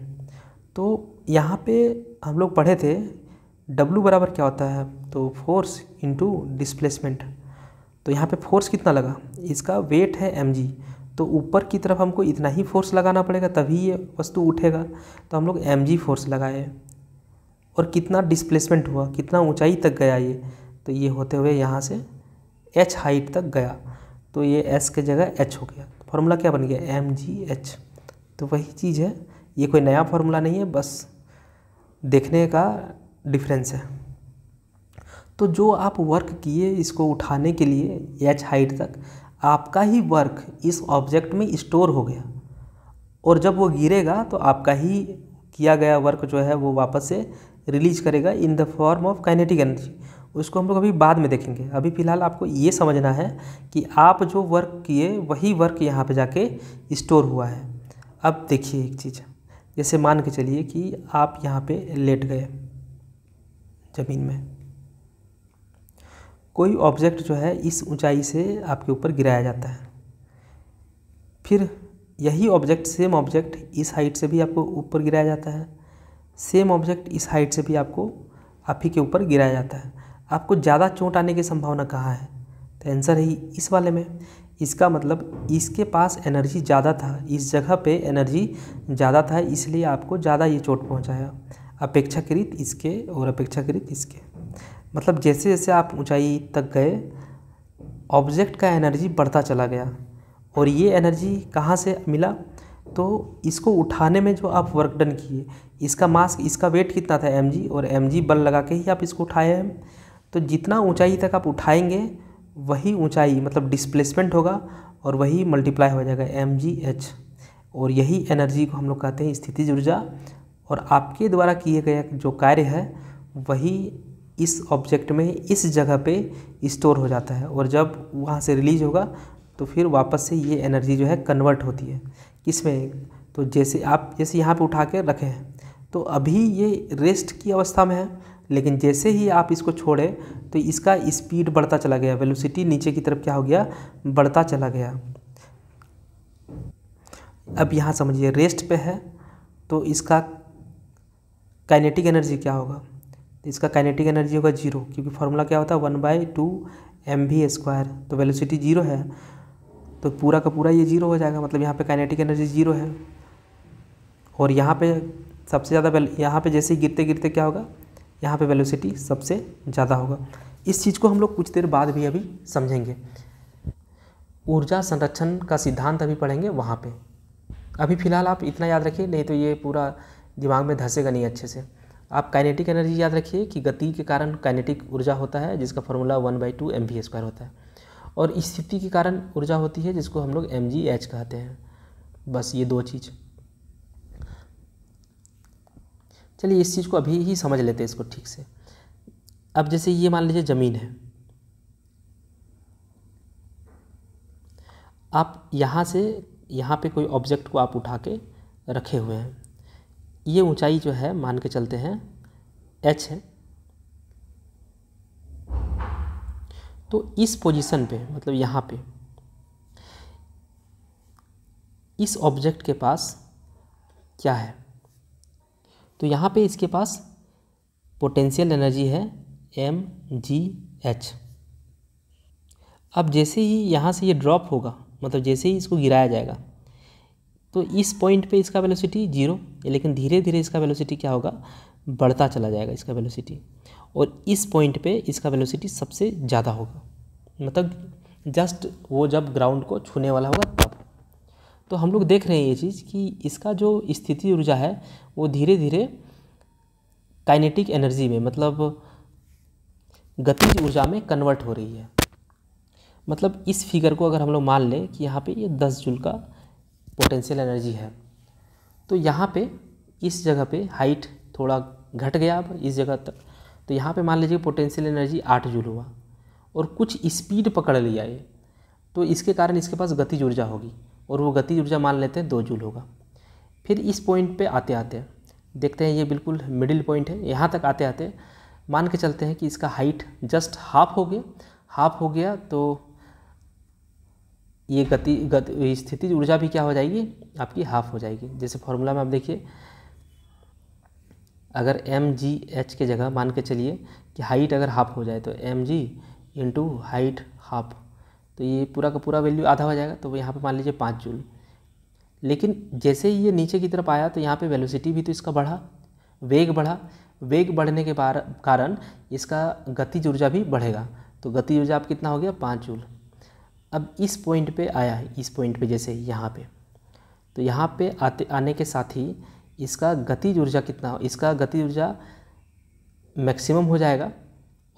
तो यहाँ पे हम लोग पढ़े थे W बराबर क्या होता है, तो फोर्स इनटू डिस्प्लेसमेंट। तो यहाँ पे फोर्स कितना लगा, इसका वेट है mg, तो ऊपर की तरफ हमको इतना ही फोर्स लगाना पड़ेगा तभी ये वस्तु उठेगा। तो हम लोग mg फोर्स लगाए। और कितना डिस्प्लेसमेंट हुआ, कितना ऊंचाई तक गया ये, तो ये होते हुए यहाँ से h हाइट तक गया, तो ये s के जगह h हो गया। फार्मूला क्या बन गया, mgh। तो वही चीज़ है, ये कोई नया फार्मूला नहीं है, बस देखने का डिफरेंस है। तो जो आप वर्क किए इसको उठाने के लिए h हाइट तक, आपका ही वर्क इस ऑब्जेक्ट में स्टोर हो गया, और जब वो गिरेगा तो आपका ही किया गया वर्क जो है वो वापस से रिलीज करेगा in the form of kinetic energy. उसको हम लोग अभी बाद में देखेंगे। अभी फ़िलहाल आपको ये समझना है कि आप जो वर्क किए वही वर्क यहाँ पे जाके स्टोर हुआ है। अब देखिए एक चीज़, जैसे मान के चलिए कि आप यहाँ पे लेट गए ज़मीन में, कोई ऑब्जेक्ट जो है इस ऊंचाई से आपके ऊपर गिराया जाता है, फिर यही ऑब्जेक्ट, सेम ऑब्जेक्ट इस हाइट से भी आपको ऊपर गिराया जाता है, सेम ऑब्जेक्ट इस हाइट से भी आपको आप ही के ऊपर गिराया जाता है। आपको ज़्यादा चोट आने की संभावना कहाँ है, तो आंसर है इस वाले में। इसका मतलब इसके पास एनर्जी ज़्यादा था, इस जगह पे एनर्जी ज़्यादा था, इसलिए आपको ज़्यादा ये चोट पहुंचाया अपेक्षाकृत इसके और अपेक्षाकृत इसके। मतलब जैसे जैसे आप ऊंचाई तक गए ऑब्जेक्ट का एनर्जी बढ़ता चला गया। और ये एनर्जी कहाँ से मिला? तो इसको उठाने में जो आप वर्क डन किए, इसका मास, इसका वेट कितना था mg, और mg बल लगा के ही आप इसको उठाए हैं। तो जितना ऊंचाई तक आप उठाएंगे वही ऊंचाई मतलब डिस्प्लेसमेंट होगा और वही मल्टीप्लाई हो जाएगा mgh, और यही एनर्जी को हम लोग कहते हैं स्थितिज ऊर्जा। और आपके द्वारा किए गए जो कार्य है वही इस ऑब्जेक्ट में इस जगह पे स्टोर हो जाता है, और जब वहाँ से रिलीज होगा तो फिर वापस से ये एनर्जी जो है कन्वर्ट होती है किसमें? तो जैसे यहाँ पे उठा के रखे हैं तो अभी ये रेस्ट की अवस्था में है, लेकिन जैसे ही आप इसको छोड़े तो इसका स्पीड बढ़ता चला गया, वेलोसिटी नीचे की तरफ क्या हो गया? बढ़ता चला गया। अब यहाँ समझिए रेस्ट पे है तो इसका काइनेटिक एनर्जी क्या होगा? इसका काइनेटिक एनर्जी होगा 0, क्योंकि फार्मूला क्या होता है 1/2 mv²। तो वेलोसिटी 0 है तो पूरा का पूरा ये 0 हो जाएगा, मतलब यहाँ पे काइनेटिक एनर्जी 0 है। और यहाँ पे सबसे ज़्यादा यहाँ पे जैसे गिरते गिरते क्या होगा? यहाँ पे वेलोसिटी सबसे ज़्यादा होगा। इस चीज़ को हम लोग कुछ देर बाद भी अभी समझेंगे। ऊर्जा संरक्षण का सिद्धांत अभी पढ़ेंगे वहाँ पे। अभी फ़िलहाल आप इतना याद रखिए, नहीं तो ये पूरा दिमाग में धंसेगा नहीं अच्छे से। आप काइनेटिक एनर्जी याद रखिए कि गति के कारण काइनेटिक ऊर्जा होता है जिसका फार्मूला 1/2 mv² होता है, और स्थिति के कारण ऊर्जा होती है जिसको हम लोग mgh कहते हैं। बस ये दो चीज़। चलिए इस चीज़ को अभी ही समझ लेते हैं इसको ठीक से। अब जैसे ये मान लीजिए ज़मीन है, आप यहाँ से यहाँ पे कोई ऑब्जेक्ट को आप उठा के रखे हुए हैं, ये ऊंचाई जो है मान के चलते हैं h है। तो इस पोजीशन पे मतलब यहाँ पे इस ऑब्जेक्ट के पास क्या है? तो यहाँ पे इसके पास पोटेंशियल एनर्जी है mgh। अब जैसे ही यहाँ से ये ड्रॉप होगा, मतलब जैसे ही इसको गिराया जाएगा, तो इस पॉइंट पे इसका वेलोसिटी 0, लेकिन धीरे धीरे इसका वेलोसिटी क्या होगा? बढ़ता चला जाएगा इसका वेलोसिटी, और इस पॉइंट पे इसका वेलोसिटी सबसे ज़्यादा होगा, मतलब जस्ट वो जब ग्राउंड को छूने वाला होगा तब। तो हम लोग देख रहे हैं ये चीज़ कि इसका जो स्थिति ऊर्जा है वो धीरे धीरे काइनेटिक एनर्जी में मतलब गतिज ऊर्जा में कन्वर्ट हो रही है। मतलब इस फिगर को अगर हम लोग मान लें कि यहाँ पे ये 10 जूल का पोटेंशियल एनर्जी है, तो यहाँ पे इस जगह पे हाइट थोड़ा घट गया अब इस जगह तक, तो यहाँ पे मान लीजिए पोटेंशियल एनर्जी 8 जूल हुआ और कुछ स्पीड पकड़ लिया ये, तो इसके कारण इसके पास गतिज ऊर्जा होगी, और वो गतिज ऊर्जा मान लेते हैं 2 जूल होगा। फिर इस पॉइंट पे आते आते देखते हैं ये बिल्कुल मिडिल पॉइंट है, यहाँ तक आते आते मान के चलते हैं कि इसका हाइट जस्ट हाफ हो गया, तो ये स्थितिज ऊर्जा भी क्या हो जाएगी? आपकी हाफ हो जाएगी। जैसे फॉर्मूला में आप देखिए, अगर mgh के जगह मान के चलिए कि हाइट अगर हाफ हो जाए तो mg इंटू हाइट हाफ, तो ये पूरा का पूरा वैल्यू आधा हो जाएगा, तो यहाँ पे मान लीजिए 5 जूल। लेकिन जैसे ही ये नीचे की तरफ आया तो यहाँ पे वेलोसिटी भी तो इसका बढ़ा, वेग बढ़ा, वेग बढ़ने के कारण इसका गतिज ऊर्जा भी बढ़ेगा, तो गतिज ऊर्जा आप कितना हो गया? 5 जूल। अब इस पॉइंट पे आया है, इस पॉइंट पे जैसे यहाँ पे, तो यहाँ पे आने के साथ ही इसका गतिज ऊर्जा कितना? इसका गतिज ऊर्जा मैक्सिमम हो जाएगा,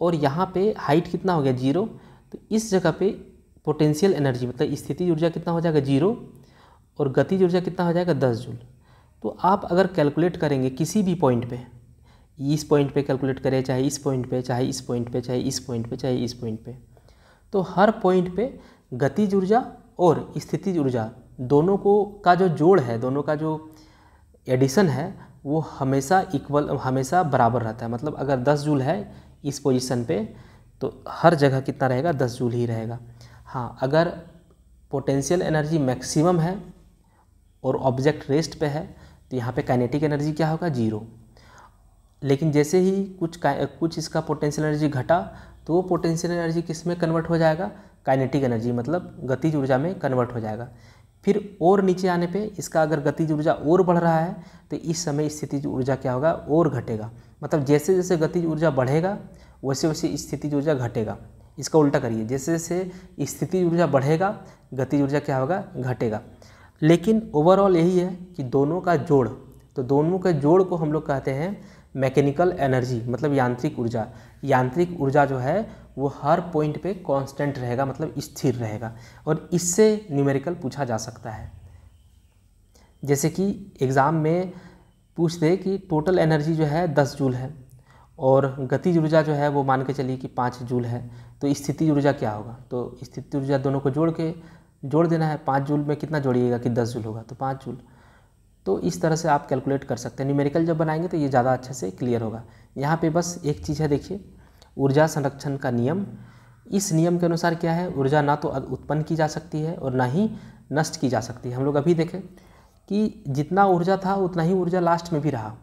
और यहाँ पे हाइट कितना हो गया? 0। तो इस जगह पे पोटेंशियल एनर्जी मतलब स्थितिज ऊर्जा कितना हो जाएगा? 0, और गतिज ऊर्जा कितना हो जाएगा? 10 जूल। तो आप अगर कैलकुलेट करेंगे किसी भी पॉइंट पे, इस पॉइंट पे कैलकुलेट करें, चाहे इस पॉइंट पे, चाहे इस पॉइंट पे, चाहे इस पॉइंट पे, चाहे इस पॉइंट पे, तो हर पॉइंट पे गतिज ऊर्जा और स्थितिज ऊर्जा दोनों को का जो जोड़ है, दोनों का जो एडिशन है वो हमेशा इक्वल, हमेशा बराबर रहता है। मतलब अगर 10 जूल है इस पोजीशन पे तो हर जगह कितना रहेगा? 10 जूल ही रहेगा। हाँ, अगर पोटेंशियल एनर्जी मैक्सिमम है और ऑब्जेक्ट रेस्ट पे है तो यहाँ पे काइनेटिक एनर्जी क्या होगा? 0। लेकिन जैसे ही कुछ इसका पोटेंशियल एनर्जी घटा तो वो पोटेंशियल एनर्जी किस में कन्वर्ट हो जाएगा? काइनेटिक एनर्जी, मतलब गतिज ऊर्जा में कन्वर्ट हो जाएगा। फिर और नीचे आने पे इसका अगर गतिज ऊर्जा और बढ़ रहा है तो इस समय स्थितिज ऊर्जा क्या होगा, और घटेगा। मतलब जैसे जैसे गतिज ऊर्जा बढ़ेगा वैसे वैसे स्थितिज ऊर्जा घटेगा। इसका उल्टा करिए, जैसे जैसे स्थितिज ऊर्जा बढ़ेगा गतिज ऊर्जा क्या होगा, घटेगा। लेकिन ओवरऑल यही है कि दोनों का जोड़, तो दोनों के जोड़ को हम लोग कहते हैं मैकेनिकल एनर्जी, मतलब यांत्रिक ऊर्जा। यांत्रिक ऊर्जा जो है वो हर पॉइंट पे कांस्टेंट रहेगा, मतलब स्थिर रहेगा, और इससे न्यूमेरिकल पूछा जा सकता है। जैसे कि एग्ज़ाम में पूछ दे कि टोटल एनर्जी जो है 10 जूल है और गतिज ऊर्जा जो है वो मान के चलिए कि 5 जूल है, तो स्थितिज ऊर्जा क्या होगा, तो स्थितिज ऊर्जा दोनों को जोड़ देना है। 5 जूल में कितना जोड़िएगा कि 10 जूल होगा, तो 5 जूल। तो इस तरह से आप कैलकुलेट कर सकते हैं। न्यूमेरिकल जब बनाएंगे तो ये ज़्यादा अच्छे से क्लियर होगा। यहाँ पे बस एक चीज़ है, देखिए ऊर्जा संरक्षण का नियम। इस नियम के अनुसार क्या है, ऊर्जा ना तो उत्पन्न की जा सकती है और ना ही नष्ट की जा सकती है। हम लोग अभी देखें कि जितना ऊर्जा था उतना ही ऊर्जा लास्ट में भी रहा,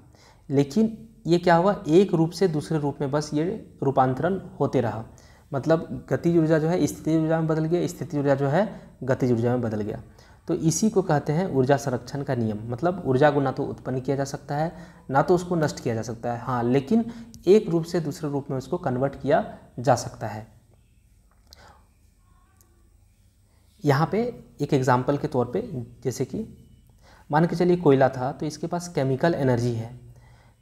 लेकिन ये क्या हुआ, एक रूप से दूसरे रूप में बस ये रूपांतरण होते रहा। मतलब गतिज ऊर्जा जो है स्थितिज ऊर्जा में बदल गया, स्थितिज ऊर्जा जो है गतिज ऊर्जा में बदल गया। तो इसी को कहते हैं ऊर्जा संरक्षण का नियम। मतलब ऊर्जा को ना तो उत्पन्न किया जा सकता है ना तो उसको नष्ट किया जा सकता है, हाँ, लेकिन एक रूप से दूसरे रूप में उसको कन्वर्ट किया जा सकता है। यहाँ पे एक एग्जाम्पल के तौर पे, जैसे कि मान के चलिए कोयला था, तो इसके पास केमिकल एनर्जी है।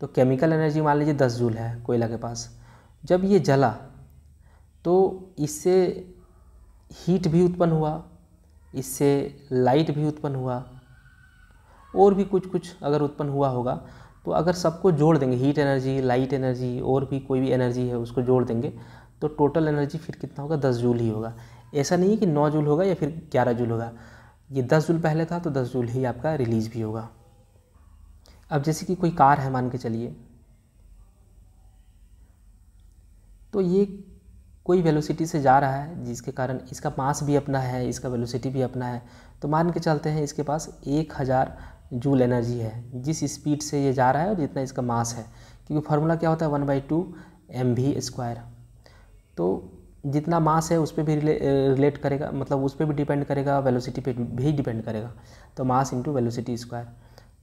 तो केमिकल एनर्जी मान लीजिए 10 जूल है कोयला के पास। जब ये जला तो इससे हीट भी उत्पन्न हुआ, इससे लाइट भी उत्पन्न हुआ, और भी कुछ अगर उत्पन्न हुआ होगा, तो अगर सबको जोड़ देंगे, हीट एनर्जी, लाइट एनर्जी और भी कोई भी एनर्जी है उसको जोड़ देंगे, तो टोटल एनर्जी फिर कितना होगा, 10 जूल ही होगा। ऐसा नहीं है कि 9 जूल होगा या फिर 11 जूल होगा। ये 10 जूल पहले था तो 10 जूल ही आपका रिलीज भी होगा। अब जैसे कि कोई कार है मान के चलिए, तो ये कोई वेलोसिटी से जा रहा है जिसके कारण इसका मास भी अपना है, इसका वेलोसिटी भी अपना है। तो मान के चलते हैं इसके पास 1000 जूल एनर्जी है जिस स्पीड से ये जा रहा है और जितना इसका मास है, क्योंकि फार्मूला क्या होता है 1/2 mv²। तो जितना मास है उस पर भी रिलेट करेगा, मतलब उस पर भी डिपेंड करेगा, वेलोसिटी पे भी डिपेंड करेगा। तो मास इंटू वेलोसिटी स्क्वायर,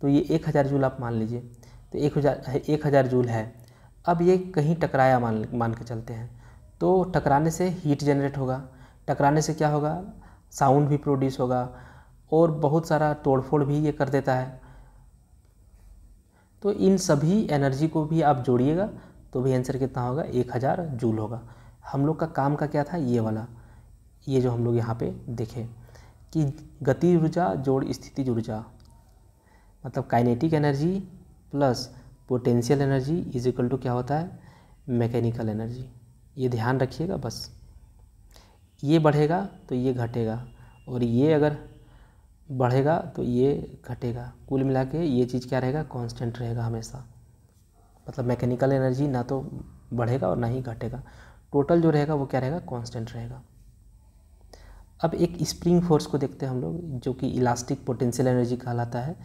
तो ये 1000 जूल आप मान लीजिए, तो 1000 जूल है। अब ये कहीं टकराया मान के चलते हैं, तो टकराने से हीट जनरेट होगा, टकराने से क्या होगा, साउंड भी प्रोड्यूस होगा और बहुत सारा तोड़फोड़ भी ये कर देता है। तो इन सभी एनर्जी को भी आप जोड़िएगा तो भी आंसर कितना होगा, 1000 जूल होगा। हम लोग का काम का क्या था, ये वाला, ये जो हम लोग यहाँ पे देखें कि गति ऊर्जा जोड़ स्थितिज ऊर्जा, मतलब kinetic energy plus potential energy is equal to क्या होता है, मैकेनिकल एनर्जी। ये ध्यान रखिएगा बस, ये बढ़ेगा तो ये घटेगा और ये अगर बढ़ेगा तो ये घटेगा। कुल मिला के ये चीज़ क्या रहेगा, कांस्टेंट रहेगा हमेशा। मतलब मैकेनिकल एनर्जी ना तो बढ़ेगा और ना ही घटेगा, टोटल जो रहेगा वो क्या रहेगा, कांस्टेंट रहेगा। अब एक स्प्रिंग फोर्स को देखते हैं हम लोग, जो कि इलास्टिक पोटेंशियल एनर्जी कहलाता है।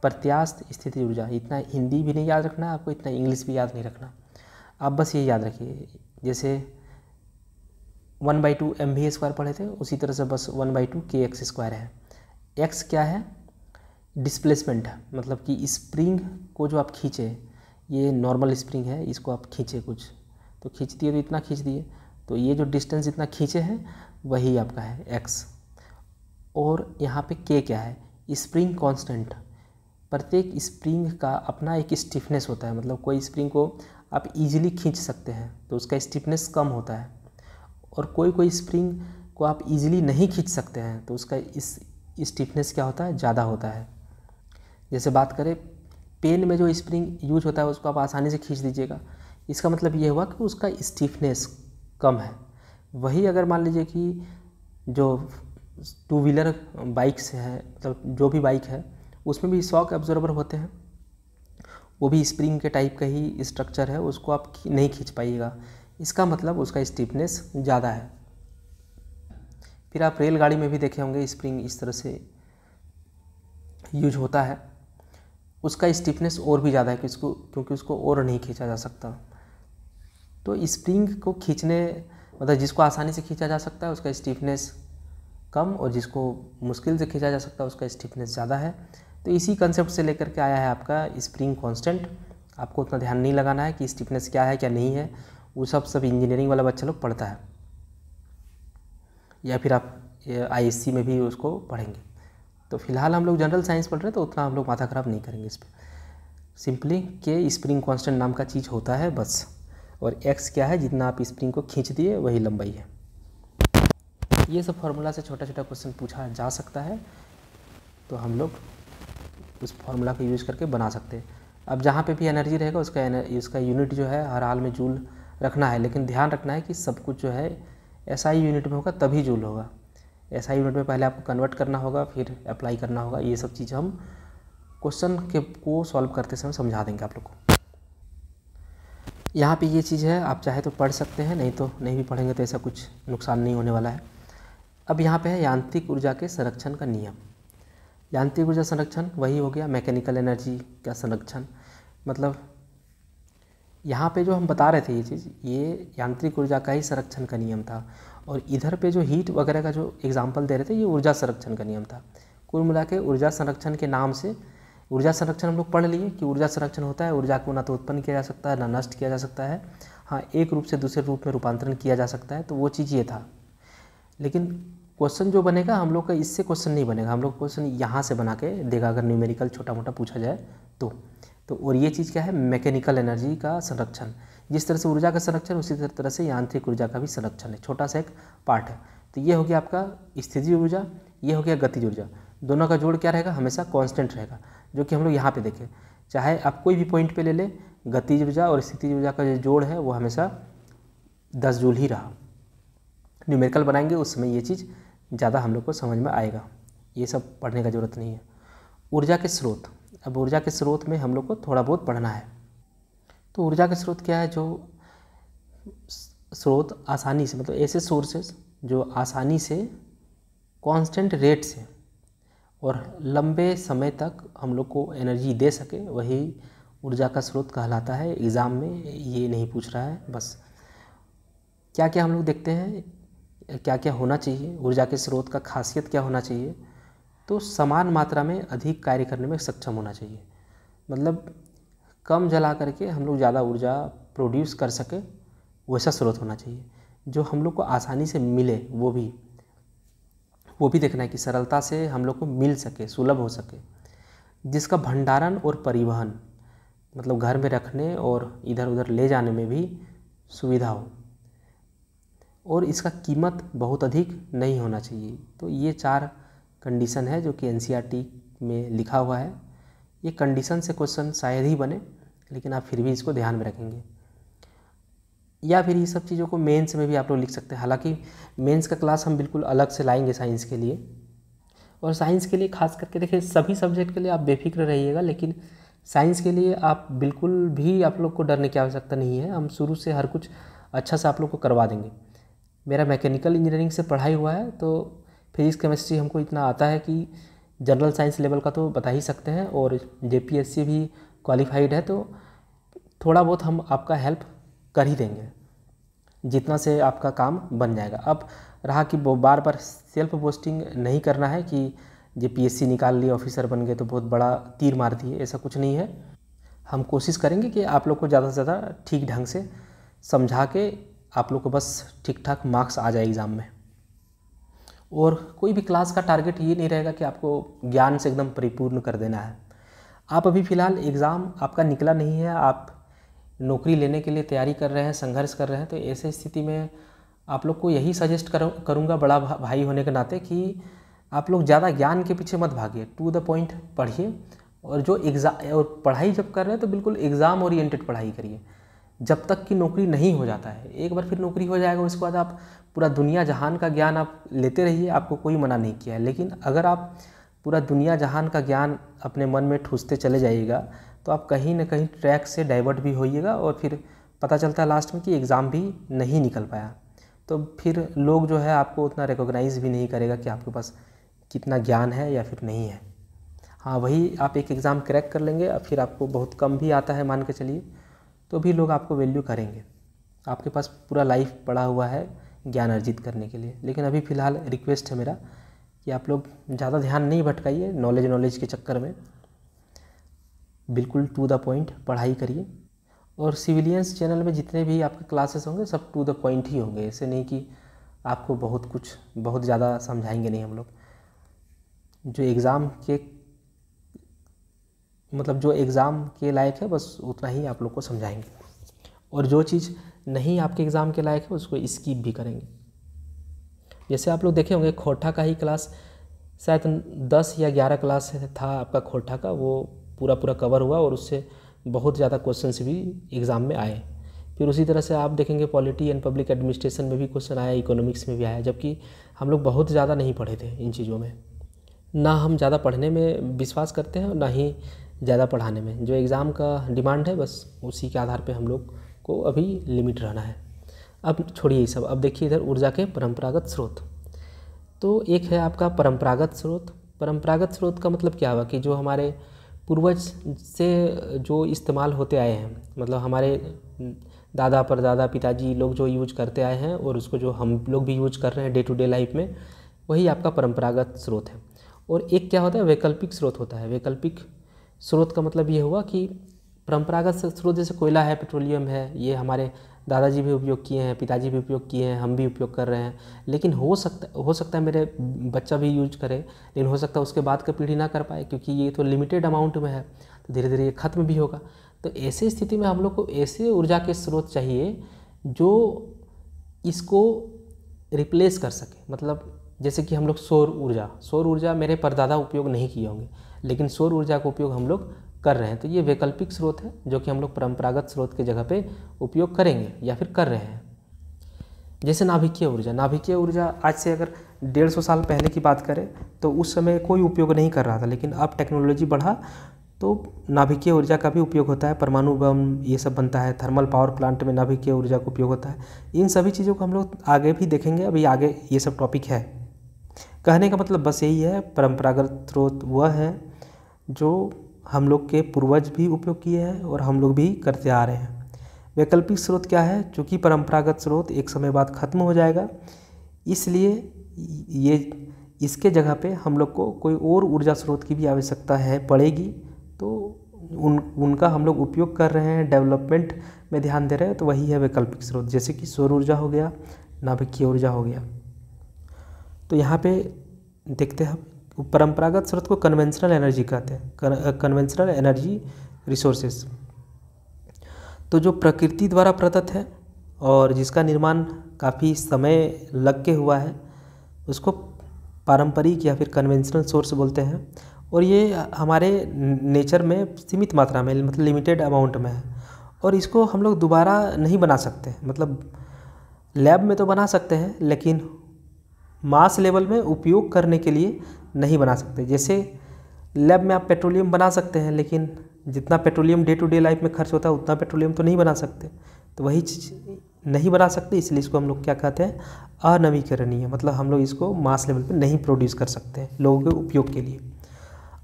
प्रत्यास्थ स्थिति ऊर्जा, इतना हिंदी भी नहीं याद रखना है आपको, इतना इंग्लिश भी याद नहीं रखना, आप बस ये याद रखिए। जैसे 1/2 mv² पढ़े थे, उसी तरह से बस 1/2 kx² है। x क्या है, डिस्प्लेसमेंट है, मतलब कि स्प्रिंग को जो आप खींचे, ये नॉर्मल स्प्रिंग है, इसको आप खींचे कुछ, तो खींच दिए तो इतना खींच दिए, तो ये जो डिस्टेंस इतना खींचे हैं वही आपका है x। और यहाँ पे k क्या है, स्प्रिंग कांस्टेंट। प्रत्येक स्प्रिंग का अपना एक स्टिफनेस होता है, मतलब कोई स्प्रिंग को आप इजीली खींच सकते हैं तो उसका स्टिफनेस कम होता है, और कोई स्प्रिंग को आप इजीली नहीं खींच सकते हैं तो उसका इस स्टिफनेस क्या होता है, ज़्यादा होता है। जैसे बात करें पेन में जो स्प्रिंग यूज होता है उसको आप आसानी से खींच दीजिएगा, इसका मतलब ये हुआ कि उसका स्टिफनेस कम है। वही अगर मान लीजिए कि जो 2 व्हीलर बाइक्स है, मतलब जो भी बाइक है उसमें भी शॉक एब्जॉर्बर होते हैं, वो भी स्प्रिंग के टाइप का ही स्ट्रक्चर है, उसको आप नहीं खींच पाइएगा, इसका मतलब उसका स्टिफनेस ज़्यादा है। फिर आप रेलगाड़ी में भी देखे होंगे स्प्रिंग इस तरह से यूज होता है, उसका स्टिफनेस और भी ज़्यादा है क्योंकि उसको और नहीं खींचा जा सकता। तो स्प्रिंग को खींचने मतलब जिसको आसानी से खींचा जा सकता है उसका स्टिफनेस कम, और जिसको मुश्किल से खींचा जा सकता है उसका स्टिफनेस ज़्यादा है। तो इसी कंसेप्ट से लेकर के आया है आपका स्प्रिंग कांस्टेंट। आपको उतना ध्यान नहीं लगाना है कि स्टिफनेस क्या है क्या नहीं है, वो सब इंजीनियरिंग वाला बच्चा लोग पढ़ता है, या फिर आप ISC में भी उसको पढ़ेंगे। तो फिलहाल हम लोग जनरल साइंस पढ़ रहे हैं तो उतना हम लोग माथा ख़राब नहीं करेंगे इस पर। सिंपली के स्प्रिंग कांस्टेंट नाम का चीज़ होता है बस, और x क्या है, जितना आप स्प्रिंग को खींच दिए वही लंबाई है। ये सब फार्मूला से छोटा छोटा क्वेश्चन पूछा जा सकता है, तो हम लोग उस फार्मूला को यूज़ करके बना सकते हैं। अब जहाँ पे भी एनर्जी रहेगा उसका यूनिट जो है हर हाल में जूल रखना है, लेकिन ध्यान रखना है कि सब कुछ जो है SI यूनिट में होगा तभी जूल होगा। SI यूनिट में पहले आपको कन्वर्ट करना होगा, फिर अप्लाई करना होगा। ये सब चीज़ हम क्वेश्चन को सॉल्व करते समय समझा देंगे आप लोग को। यहाँ पे ये चीज़ है, आप चाहे तो पढ़ सकते हैं, नहीं तो नहीं भी पढ़ेंगे तो ऐसा कुछ नुकसान नहीं होने वाला है। अब यहाँ पे है यांत्रिक ऊर्जा के संरक्षण का नियम। यांत्रिक ऊर्जा संरक्षण वही हो गया मैकेनिकल एनर्जी का संरक्षण। मतलब यहाँ पे जो हम बता रहे थे ये चीज़, ये यांत्रिक ऊर्जा का ही संरक्षण का नियम था, और इधर पे जो हीट वगैरह का जो एग्जांपल दे रहे थे ये ऊर्जा संरक्षण का नियम था। कुल मिला के ऊर्जा संरक्षण के नाम से, ऊर्जा संरक्षण हम लोग पढ़ लिए कि ऊर्जा संरक्षण होता है ऊर्जा को ना तो उत्पन्न किया जा सकता है ना नष्ट किया जा सकता है, हाँ एक रूप से दूसरे रूप में रूपांतरण किया जा सकता है, तो वो चीज़ ये था। लेकिन क्वेश्चन जो बनेगा हम लोग का इससे क्वेश्चन नहीं बनेगा, हम लोग क्वेश्चन यहाँ से बना के देगा अगर न्यूमेरिकल छोटा मोटा पूछा जाए तो। और ये चीज़ क्या है, मैकेनिकल एनर्जी का संरक्षण। जिस तरह से ऊर्जा का संरक्षण उसी तरह से यांत्रिक ऊर्जा का भी संरक्षण है, छोटा सा एक पार्ट है। तो ये हो गया आपका स्थितिज ऊर्जा, ये हो गया गतिज ऊर्जा। दोनों का जोड़ क्या रहेगा, हमेशा कांस्टेंट रहेगा, जो कि हम लोग यहाँ पे देखें। चाहे आप कोई भी पॉइंट पे ले लें, गतिज ऊर्जा और स्थितिज ऊर्जा का जो जोड़ है वो हमेशा 10 जूल ही रहा। न्यूमेरिकल बनाएंगे उस समय ये चीज़ ज़्यादा हम लोग को समझ में आएगा, ये सब पढ़ने का ज़रूरत नहीं है। ऊर्जा के स्रोत, अब ऊर्जा के स्रोत में हम लोग को थोड़ा बहुत पढ़ना है। तो ऊर्जा के स्रोत क्या है, जो स्रोत आसानी से, मतलब ऐसे सोर्सेस जो आसानी से कांस्टेंट रेट से और लंबे समय तक हम लोग को एनर्जी दे सके, वही ऊर्जा का स्रोत कहलाता है। एग्ज़ाम में ये नहीं पूछ रहा है। बस क्या क्या हम लोग देखते हैं, क्या क्या होना चाहिए, ऊर्जा के स्रोत का खासियत क्या होना चाहिए, तो समान मात्रा में अधिक कार्य करने में सक्षम होना चाहिए। मतलब कम जला करके हम लोग ज़्यादा ऊर्जा प्रोड्यूस कर सके, वैसा स्रोत होना चाहिए। जो हम लोग को आसानी से मिले वो भी देखना है कि सरलता से हम लोग को मिल सके, सुलभ हो सके। जिसका भंडारण और परिवहन, मतलब घर में रखने और इधर उधर ले जाने में भी सुविधा हो, और इसका कीमत बहुत अधिक नहीं होना चाहिए। तो ये 4 कंडीशन है जो कि NCERT में लिखा हुआ है। ये कंडीशन से क्वेश्चन शायद ही बने, लेकिन आप फिर भी इसको ध्यान में रखेंगे। या फिर ये सब चीज़ों को मेंस में भी आप लोग लिख सकते हैं। हालांकि मेंस का क्लास हम बिल्कुल अलग से लाएंगे साइंस के लिए, और साइंस के लिए खास करके देखिए सभी सब्जेक्ट के लिए आप बेफिक्र रहिएगा, लेकिन साइंस के लिए आप बिल्कुल भी आप लोग को डरने की आवश्यकता नहीं है। हम शुरू से हर कुछ अच्छा से आप लोग को करवा देंगे। मेरा मैकेनिकल इंजीनियरिंग से पढ़ाई हुआ है, तो फिजिक्स केमिस्ट्री हमको इतना आता है कि जनरल साइंस लेवल का तो बता ही सकते हैं, और JPSC भी क्वालिफाइड है, तो थोड़ा बहुत हम आपका हेल्प कर ही देंगे, जितना से आपका काम बन जाएगा। अब रहा कि बार बार सेल्फ बोस्टिंग नहीं करना है कि JPSC निकाल लिए, ऑफिसर बन गए तो बहुत बड़ा तीर मार दिए, ऐसा कुछ नहीं है। हम कोशिश करेंगे कि आप लोग को ज़्यादा से ज़्यादा ठीक ढंग से समझा के आप लोग को बस ठीक ठाक मार्क्स आ जाए एग्ज़ाम में। और कोई भी क्लास का टारगेट ये नहीं रहेगा कि आपको ज्ञान से एकदम परिपूर्ण कर देना है। आप अभी फ़िलहाल एग्ज़ाम आपका निकला नहीं है, आप नौकरी लेने के लिए तैयारी कर रहे हैं, संघर्ष कर रहे हैं, तो ऐसे स्थिति में आप लोग को यही सजेस्ट करूँगा बड़ा भाई होने के नाते कि आप लोग ज़्यादा ज्ञान के पीछे मत भागिए, टू द पॉइंट पढ़िए। और जो एग्ज़ाम और पढ़ाई जब कर रहे हैं तो बिल्कुल एग्ज़ाम ओरिएंटेड पढ़ाई करिए, जब तक कि नौकरी नहीं हो जाता है। एक बार फिर नौकरी हो जाएगा, उसके बाद आप पूरा दुनिया जहान का ज्ञान आप लेते रहिए, आपको कोई मना नहीं किया है। लेकिन अगर आप पूरा दुनिया जहान का ज्ञान अपने मन में ठूसते चले जाइएगा तो आप कहीं ना कहीं ट्रैक से डाइवर्ट भी होइएगा, और फिर पता चलता है लास्ट में कि एग्ज़ाम भी नहीं निकल पाया। तो फिर लोग जो है आपको उतना रिकॉग्नाइज़ भी नहीं करेगा कि आपके पास कितना ज्ञान है या फिर नहीं है। हाँ, वही आप एक एग्ज़ाम क्रैक कर लेंगे, फिर आपको बहुत कम भी आता है मान के चलिए, तो भी लोग आपको वैल्यू करेंगे। आपके पास पूरा लाइफ पड़ा हुआ है ज्ञान अर्जित करने के लिए। लेकिन अभी फ़िलहाल रिक्वेस्ट है मेरा कि आप लोग ज़्यादा ध्यान नहीं भटकाइए नॉलेज के चक्कर में, बिल्कुल टू द पॉइंट पढ़ाई करिए। और सिविलियंस चैनल में जितने भी आपके क्लासेस होंगे सब टू द पॉइंट ही होंगे, ऐसे नहीं कि आपको बहुत ज़्यादा समझाएंगे नहीं हम लोग। जो एग्ज़ाम के लायक है बस उतना ही आप लोग को समझाएंगे, और जो चीज़ नहीं आपके एग्ज़ाम के लायक है उसको स्किप भी करेंगे। जैसे आप लोग देखे होंगे खोटा का ही क्लास शायद 10 या 11 क्लास था आपका खोटा का, वो पूरा कवर हुआ और उससे बहुत ज़्यादा क्वेश्चंस भी एग्ज़ाम में आए। फिर उसी तरह से आप देखेंगे पॉलिटी एंड पब्लिक एडमिनिस्ट्रेशन में भी क्वेश्चन आया, इकोनॉमिक्स में भी आया, जबकि हम लोग बहुत ज़्यादा नहीं पढ़े थे इन चीज़ों में। ना हम ज़्यादा पढ़ने में विश्वास करते हैं और ना ही ज़्यादा पढ़ाने में। जो एग्ज़ाम का डिमांड है बस उसी के आधार पे हम लोग को अभी लिमिट रहना है। अब छोड़िए ये सब, अब देखिए इधर ऊर्जा के परंपरागत स्रोत। तो एक है आपका परंपरागत स्रोत। परंपरागत स्रोत का मतलब क्या हुआ कि जो हमारे पूर्वज से जो इस्तेमाल होते आए हैं, मतलब हमारे दादा परदादा पिताजी लोग जो यूज करते आए हैं और उसको जो हम लोग भी यूज कर रहे हैं डे टू डे लाइफ में, वही आपका परंपरागत स्रोत है। और एक क्या होता है, वैकल्पिक स्रोत होता है। वैकल्पिक स्रोत का मतलब ये हुआ कि परंपरागत स्रोत जैसे कोयला है, पेट्रोलियम है, ये हमारे दादाजी भी उपयोग किए हैं, पिताजी भी उपयोग किए हैं, हम भी उपयोग कर रहे हैं। लेकिन हो सकता है मेरे बच्चा भी यूज करे, लेकिन हो सकता है उसके बाद का पीढ़ी ना कर पाए, क्योंकि ये तो लिमिटेड अमाउंट में है, तो धीरे धीरे ये ख़त्म भी होगा। तो ऐसे स्थिति में हम लोग को ऐसे ऊर्जा के स्रोत चाहिए जो इसको रिप्लेस कर सके। मतलब जैसे कि हम लोग सौर ऊर्जा मेरे परदादा उपयोग नहीं किए होंगे, लेकिन सौर ऊर्जा का उपयोग हम लोग कर रहे हैं। तो ये वैकल्पिक स्रोत है जो कि हम लोग परंपरागत स्रोत के जगह पे उपयोग करेंगे या फिर कर रहे हैं। जैसे नाभिकीय ऊर्जा आज से अगर 150 साल पहले की बात करें तो उस समय कोई उपयोग नहीं कर रहा था, लेकिन अब टेक्नोलॉजी बढ़ा तो नाभिकीय ऊर्जा का भी उपयोग होता है। परमाणु बम ये सब बनता है, थर्मल पावर प्लांट में नाभिकीय ऊर्जा का उपयोग होता है। इन सभी चीज़ों को हम लोग आगे भी देखेंगे, अभी आगे ये सब टॉपिक है। कहने का मतलब बस यही है, परंपरागत स्रोत वह है जो हम लोग के पूर्वज भी उपयोग किए हैं और हम लोग भी करते आ रहे हैं। वैकल्पिक स्रोत क्या है, चूँकि परंपरागत स्रोत एक समय बाद ख़त्म हो जाएगा, इसलिए इसके जगह पे हम लोग को कोई और ऊर्जा स्रोत की भी आवश्यकता पड़ेगी। तो उनका हम लोग उपयोग कर रहे हैं, डेवलपमेंट में ध्यान दे रहे हैं, तो वही है वैकल्पिक स्रोत। जैसे कि सौर ऊर्जा हो गया, नाभिकीय ऊर्जा हो गया। तो यहाँ पे देखते हैं परंपरागत स्रोत को कन्वेंशनल एनर्जी कहते हैं, कन्वेंशनल एनर्जी रिसोर्सेज। तो जो प्रकृति द्वारा प्रदत्त है और जिसका निर्माण काफ़ी समय लग के हुआ है, उसको पारंपरिक या फिर कन्वेंशनल सोर्स बोलते हैं। और ये हमारे नेचर में सीमित मात्रा में, मतलब लिमिटेड अमाउंट में है, और इसको हम लोग दोबारा नहीं बना सकते। मतलब लैब में तो बना सकते हैं, लेकिन मास लेवल में उपयोग करने के लिए नहीं बना सकते। जैसे लैब में आप पेट्रोलियम बना सकते हैं, लेकिन जितना petroleum day to day life में खर्च होता है उतना पेट्रोलियम तो नहीं बना सकते। तो वही चीज़ नहीं बना सकते, इसलिए इसको हम लोग क्या कहते हैं, अनवीकरणीय। मतलब हम लोग इसको मास लेवल पे नहीं प्रोड्यूस कर सकते हैं लोगों के उपयोग के लिए।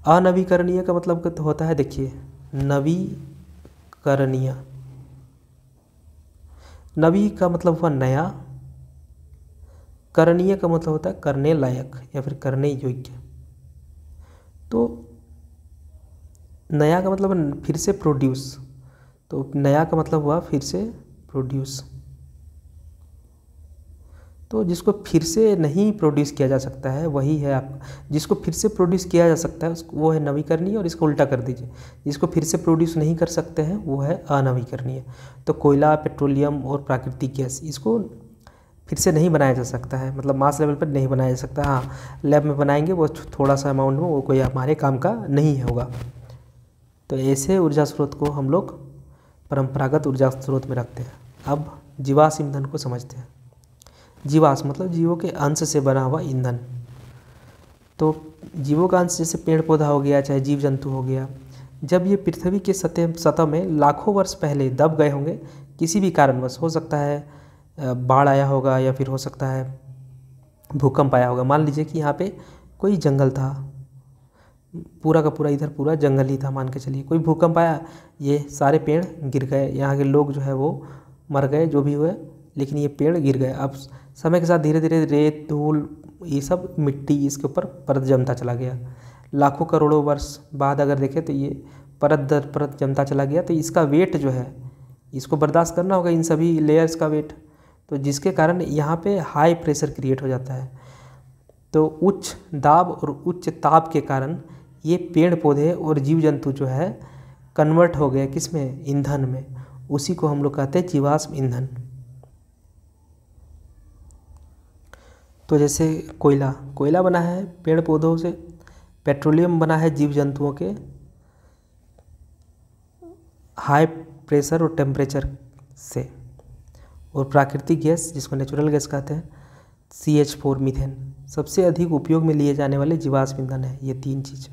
अनवीकरणीय का मतलब तो होता है, देखिए, नवीकरणीय। नवी का मतलब हुआ नया, करणीय का मतलब होता है करने लायक या फिर करने योग्य। तो नया का मतलब फिर से प्रोड्यूस, तो नया का मतलब हुआ फिर से प्रोड्यूस। तो जिसको फिर से नहीं प्रोड्यूस किया जा सकता है वही है आपका, जिसको फिर से प्रोड्यूस किया जा सकता है वो है नवीकरणीय। और इसको उल्टा कर दीजिए, जिसको फिर से प्रोड्यूस नहीं कर सकते हैं वो है अनवीकरणीय। तो कोयला, पेट्रोलियम और प्राकृतिक गैस, इसको फिर से नहीं बनाया जा सकता है, मतलब मास लेवल पर नहीं बनाया जा सकता। हाँ, लैब में बनाएंगे वो थोड़ा सा अमाउंट में, वो कोई हमारे काम का नहीं होगा। तो ऐसे ऊर्जा स्रोत को हम लोग परंपरागत ऊर्जा स्रोत में रखते हैं। अब जीवाश्म ईंधन को समझते हैं। जीवाश्म मतलब जीवों के अंश से बना हुआ ईंधन। तो जीवों का अंश जैसे पेड़ पौधा हो गया, चाहे जीव जंतु हो गया, जब ये पृथ्वी के सतह में लाखों वर्ष पहले दब गए होंगे किसी भी कारणवश, हो सकता है बाढ़ आया होगा या फिर हो सकता है भूकंप आया होगा। मान लीजिए कि यहाँ पे कोई जंगल था, पूरा का पूरा इधर पूरा जंगल ही था, मान के चलिए। कोई भूकंप आया, ये सारे पेड़ गिर गए, यहाँ के लोग जो है वो मर गए, जो भी हुए, लेकिन ये पेड़ गिर गए। अब समय के साथ धीरे धीरे रेत, धूल, ये सब मिट्टी इसके ऊपर परत जमता चला गया। लाखों करोड़ों वर्ष बाद अगर देखें तो ये परत दर परत जमता चला गया। तो इसका वेट जो है, इसको बर्दाश्त करना होगा, इन सभी लेयर्स का वेट, तो जिसके कारण यहाँ पे हाई प्रेशर क्रिएट हो जाता है। तो उच्च दाब और उच्च ताप के कारण ये पेड़ पौधे और जीव जंतु जो है कन्वर्ट हो गए किस में, ईंधन में। उसी को हम लोग कहते हैं जीवाश्म ईंधन। तो जैसे कोयला बना है पेड़ पौधों से, पेट्रोलियम बना है जीव जंतुओं के हाई प्रेशर और टेम्परेचर से, और प्राकृतिक गैस जिसको नेचुरल गैस कहते हैं CH4 मीथेन सबसे अधिक उपयोग में लिए जाने वाले जीवाश्म ईंधन है। ये 3 चीज़।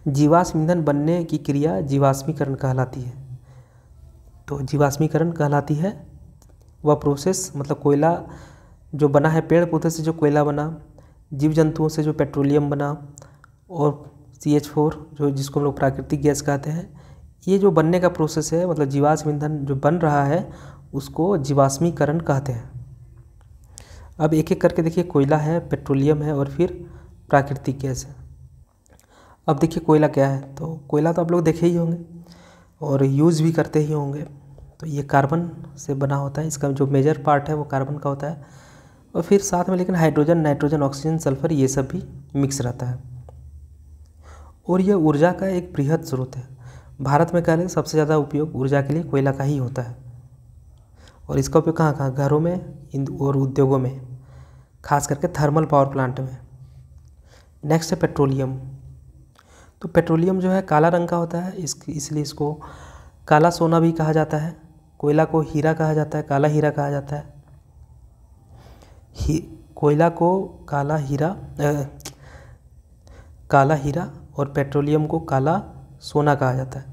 जीवाश्म ईंधन बनने की क्रिया जीवाश्मीकरण कहलाती है। तो जीवाश्मीकरण कहलाती है वह प्रोसेस, मतलब कोयला जो बना है, पेड़ पौधे से जो कोयला बना, जीव जंतुओं से जो पेट्रोलियम बना, और CH4 जो जिसको हम लोग प्राकृतिक गैस कहते हैं, ये जो बनने का प्रोसेस है, मतलब जीवाश्म ईंधन जो बन रहा है उसको जीवाश्मीकरण कहते हैं। अब एक एक करके देखिए, कोयला है, पेट्रोलियम है और फिर प्राकृतिक गैस है। अब देखिए कोयला क्या है, तो कोयला तो आप लोग देखे ही होंगे और यूज़ भी करते ही होंगे। तो ये कार्बन से बना होता है, इसका जो मेजर पार्ट है वो कार्बन का होता है, और फिर साथ में लेकिन हाइड्रोजन, नाइट्रोजन, ऑक्सीजन, सल्फर ये सब भी मिक्स रहता है। और यह ऊर्जा का एक बृहद स्रोत है। भारत में कह लें सबसे ज़्यादा उपयोग ऊर्जा के लिए कोयला का ही होता है, और इसका उपयोग कहाँ कहाँ, घरों में और उद्योगों में, खास करके थर्मल पावर प्लांट में। नेक्स्ट है पेट्रोलियम। तो पेट्रोलियम जो है काला रंग का होता है, इसलिए इसको काला सोना भी कहा जाता है। कोयला को हीरा कहा जाता है, काला हीरा कहा जाता है। कोयला को काला हीरा और पेट्रोलियम को काला सोना कहा जाता है।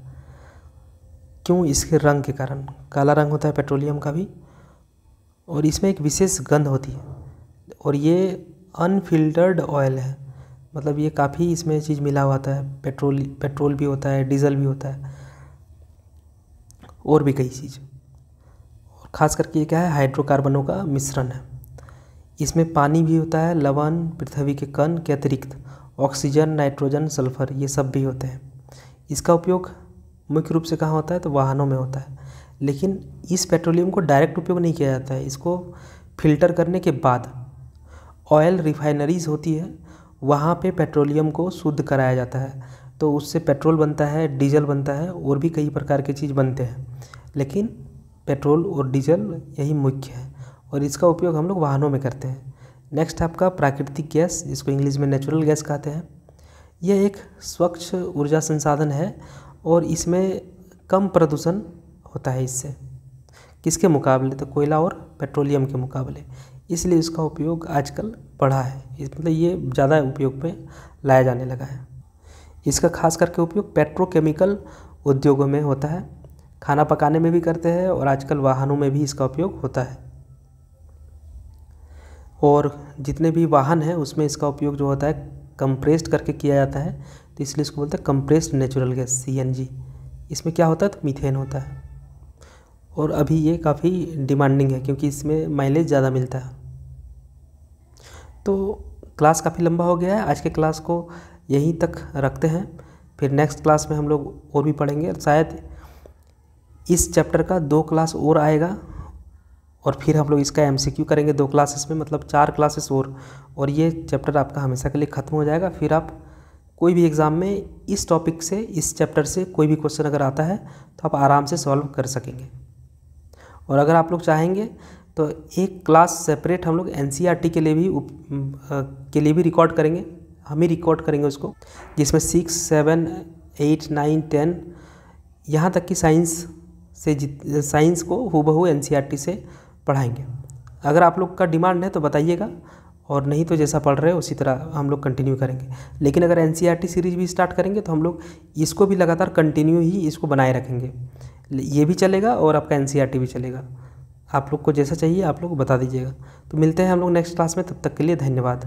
क्यों? इसके रंग के कारण। काला रंग होता है पेट्रोलियम का भी, और इसमें एक विशेष गंध होती है, और ये अनफिल्टर्ड ऑयल है, मतलब ये काफ़ी इसमें चीज़ मिला हुआ आता है। पेट्रोल भी होता है, डीजल भी होता है, और भी कई चीज़। और ख़ास करके ये क्या है, हाइड्रोकार्बनों का मिश्रण है। इसमें पानी भी होता है, लवण, पृथ्वी के कण के अतिरिक्त ऑक्सीजन, नाइट्रोजन, सल्फर ये सब भी होते हैं। इसका उपयोग मुख्य रूप से कहाँ होता है, तो वाहनों में होता है। लेकिन इस पेट्रोलियम को डायरेक्ट उपयोग नहीं किया जाता है, इसको फिल्टर करने के बाद ऑयल रिफाइनरीज होती है, वहाँ पे पेट्रोलियम को शुद्ध कराया जाता है। तो उससे पेट्रोल बनता है, डीजल बनता है, और भी कई प्रकार के चीज़ बनते हैं, लेकिन पेट्रोल और डीजल यही मुख्य है, और इसका उपयोग हम लोग वाहनों में करते हैं। नेक्स्ट आपका प्राकृतिक गैस, जिसको इंग्लिश में नेचुरल गैस कहते हैं। यह एक स्वच्छ ऊर्जा संसाधन है, और इसमें कम प्रदूषण होता है इससे, किसके मुकाबले, तो कोयला और पेट्रोलियम के मुकाबले। इसलिए इसका उपयोग आजकल बढ़ा है, मतलब ये ज़्यादा उपयोग में लाया जाने लगा है। इसका खास करके उपयोग पेट्रोकेमिकल उद्योगों में होता है, खाना पकाने में भी करते हैं, और आजकल वाहनों में भी इसका उपयोग होता है। और जितने भी वाहन हैं उसमें इसका उपयोग जो होता है कंप्रेस्ड करके किया जाता है, तो इसलिए इसको बोलते हैं कंप्रेस्ड नेचुरल गैस, CNG। इसमें क्या होता है, तो मीथेन होता है, और अभी ये काफ़ी डिमांडिंग है क्योंकि इसमें माइलेज ज़्यादा मिलता है। तो क्लास काफ़ी लंबा हो गया है, आज के क्लास को यहीं तक रखते हैं। फिर नेक्स्ट क्लास में हम लोग और भी पढ़ेंगे, शायद इस चैप्टर का 2 क्लास और आएगा, और फिर हम लोग इसका MCQ करेंगे 2 क्लासेस में, मतलब 4 क्लासेस और ये चैप्टर आपका हमेशा के लिए ख़त्म हो जाएगा। फिर आप कोई भी एग्ज़ाम में इस टॉपिक से, इस चैप्टर से कोई भी क्वेश्चन अगर आता है तो आप आराम से सॉल्व कर सकेंगे। और अगर आप लोग चाहेंगे तो एक क्लास सेपरेट हम लोग NCERT के लिए भी रिकॉर्ड करेंगे, हम ही रिकॉर्ड करेंगे उसको, जिसमें 6, 7, 8, 9, 10 यहाँ तक की साइंस को हूबहू NCERT से पढ़ाएंगे। अगर आप लोग का डिमांड है तो बताइएगा, और नहीं तो जैसा पढ़ रहे हैं उसी तरह हम लोग कंटिन्यू करेंगे। लेकिन अगर NCERT सीरीज भी स्टार्ट करेंगे तो हम लोग इसको भी लगातार कंटिन्यू ही इसको बनाए रखेंगे, ये भी चलेगा और आपका NCERT भी चलेगा। आप लोग को जैसा चाहिए आप लोग बता दीजिएगा। तो मिलते हैं हम लोग नेक्स्ट क्लास में, तब तक के लिए धन्यवाद।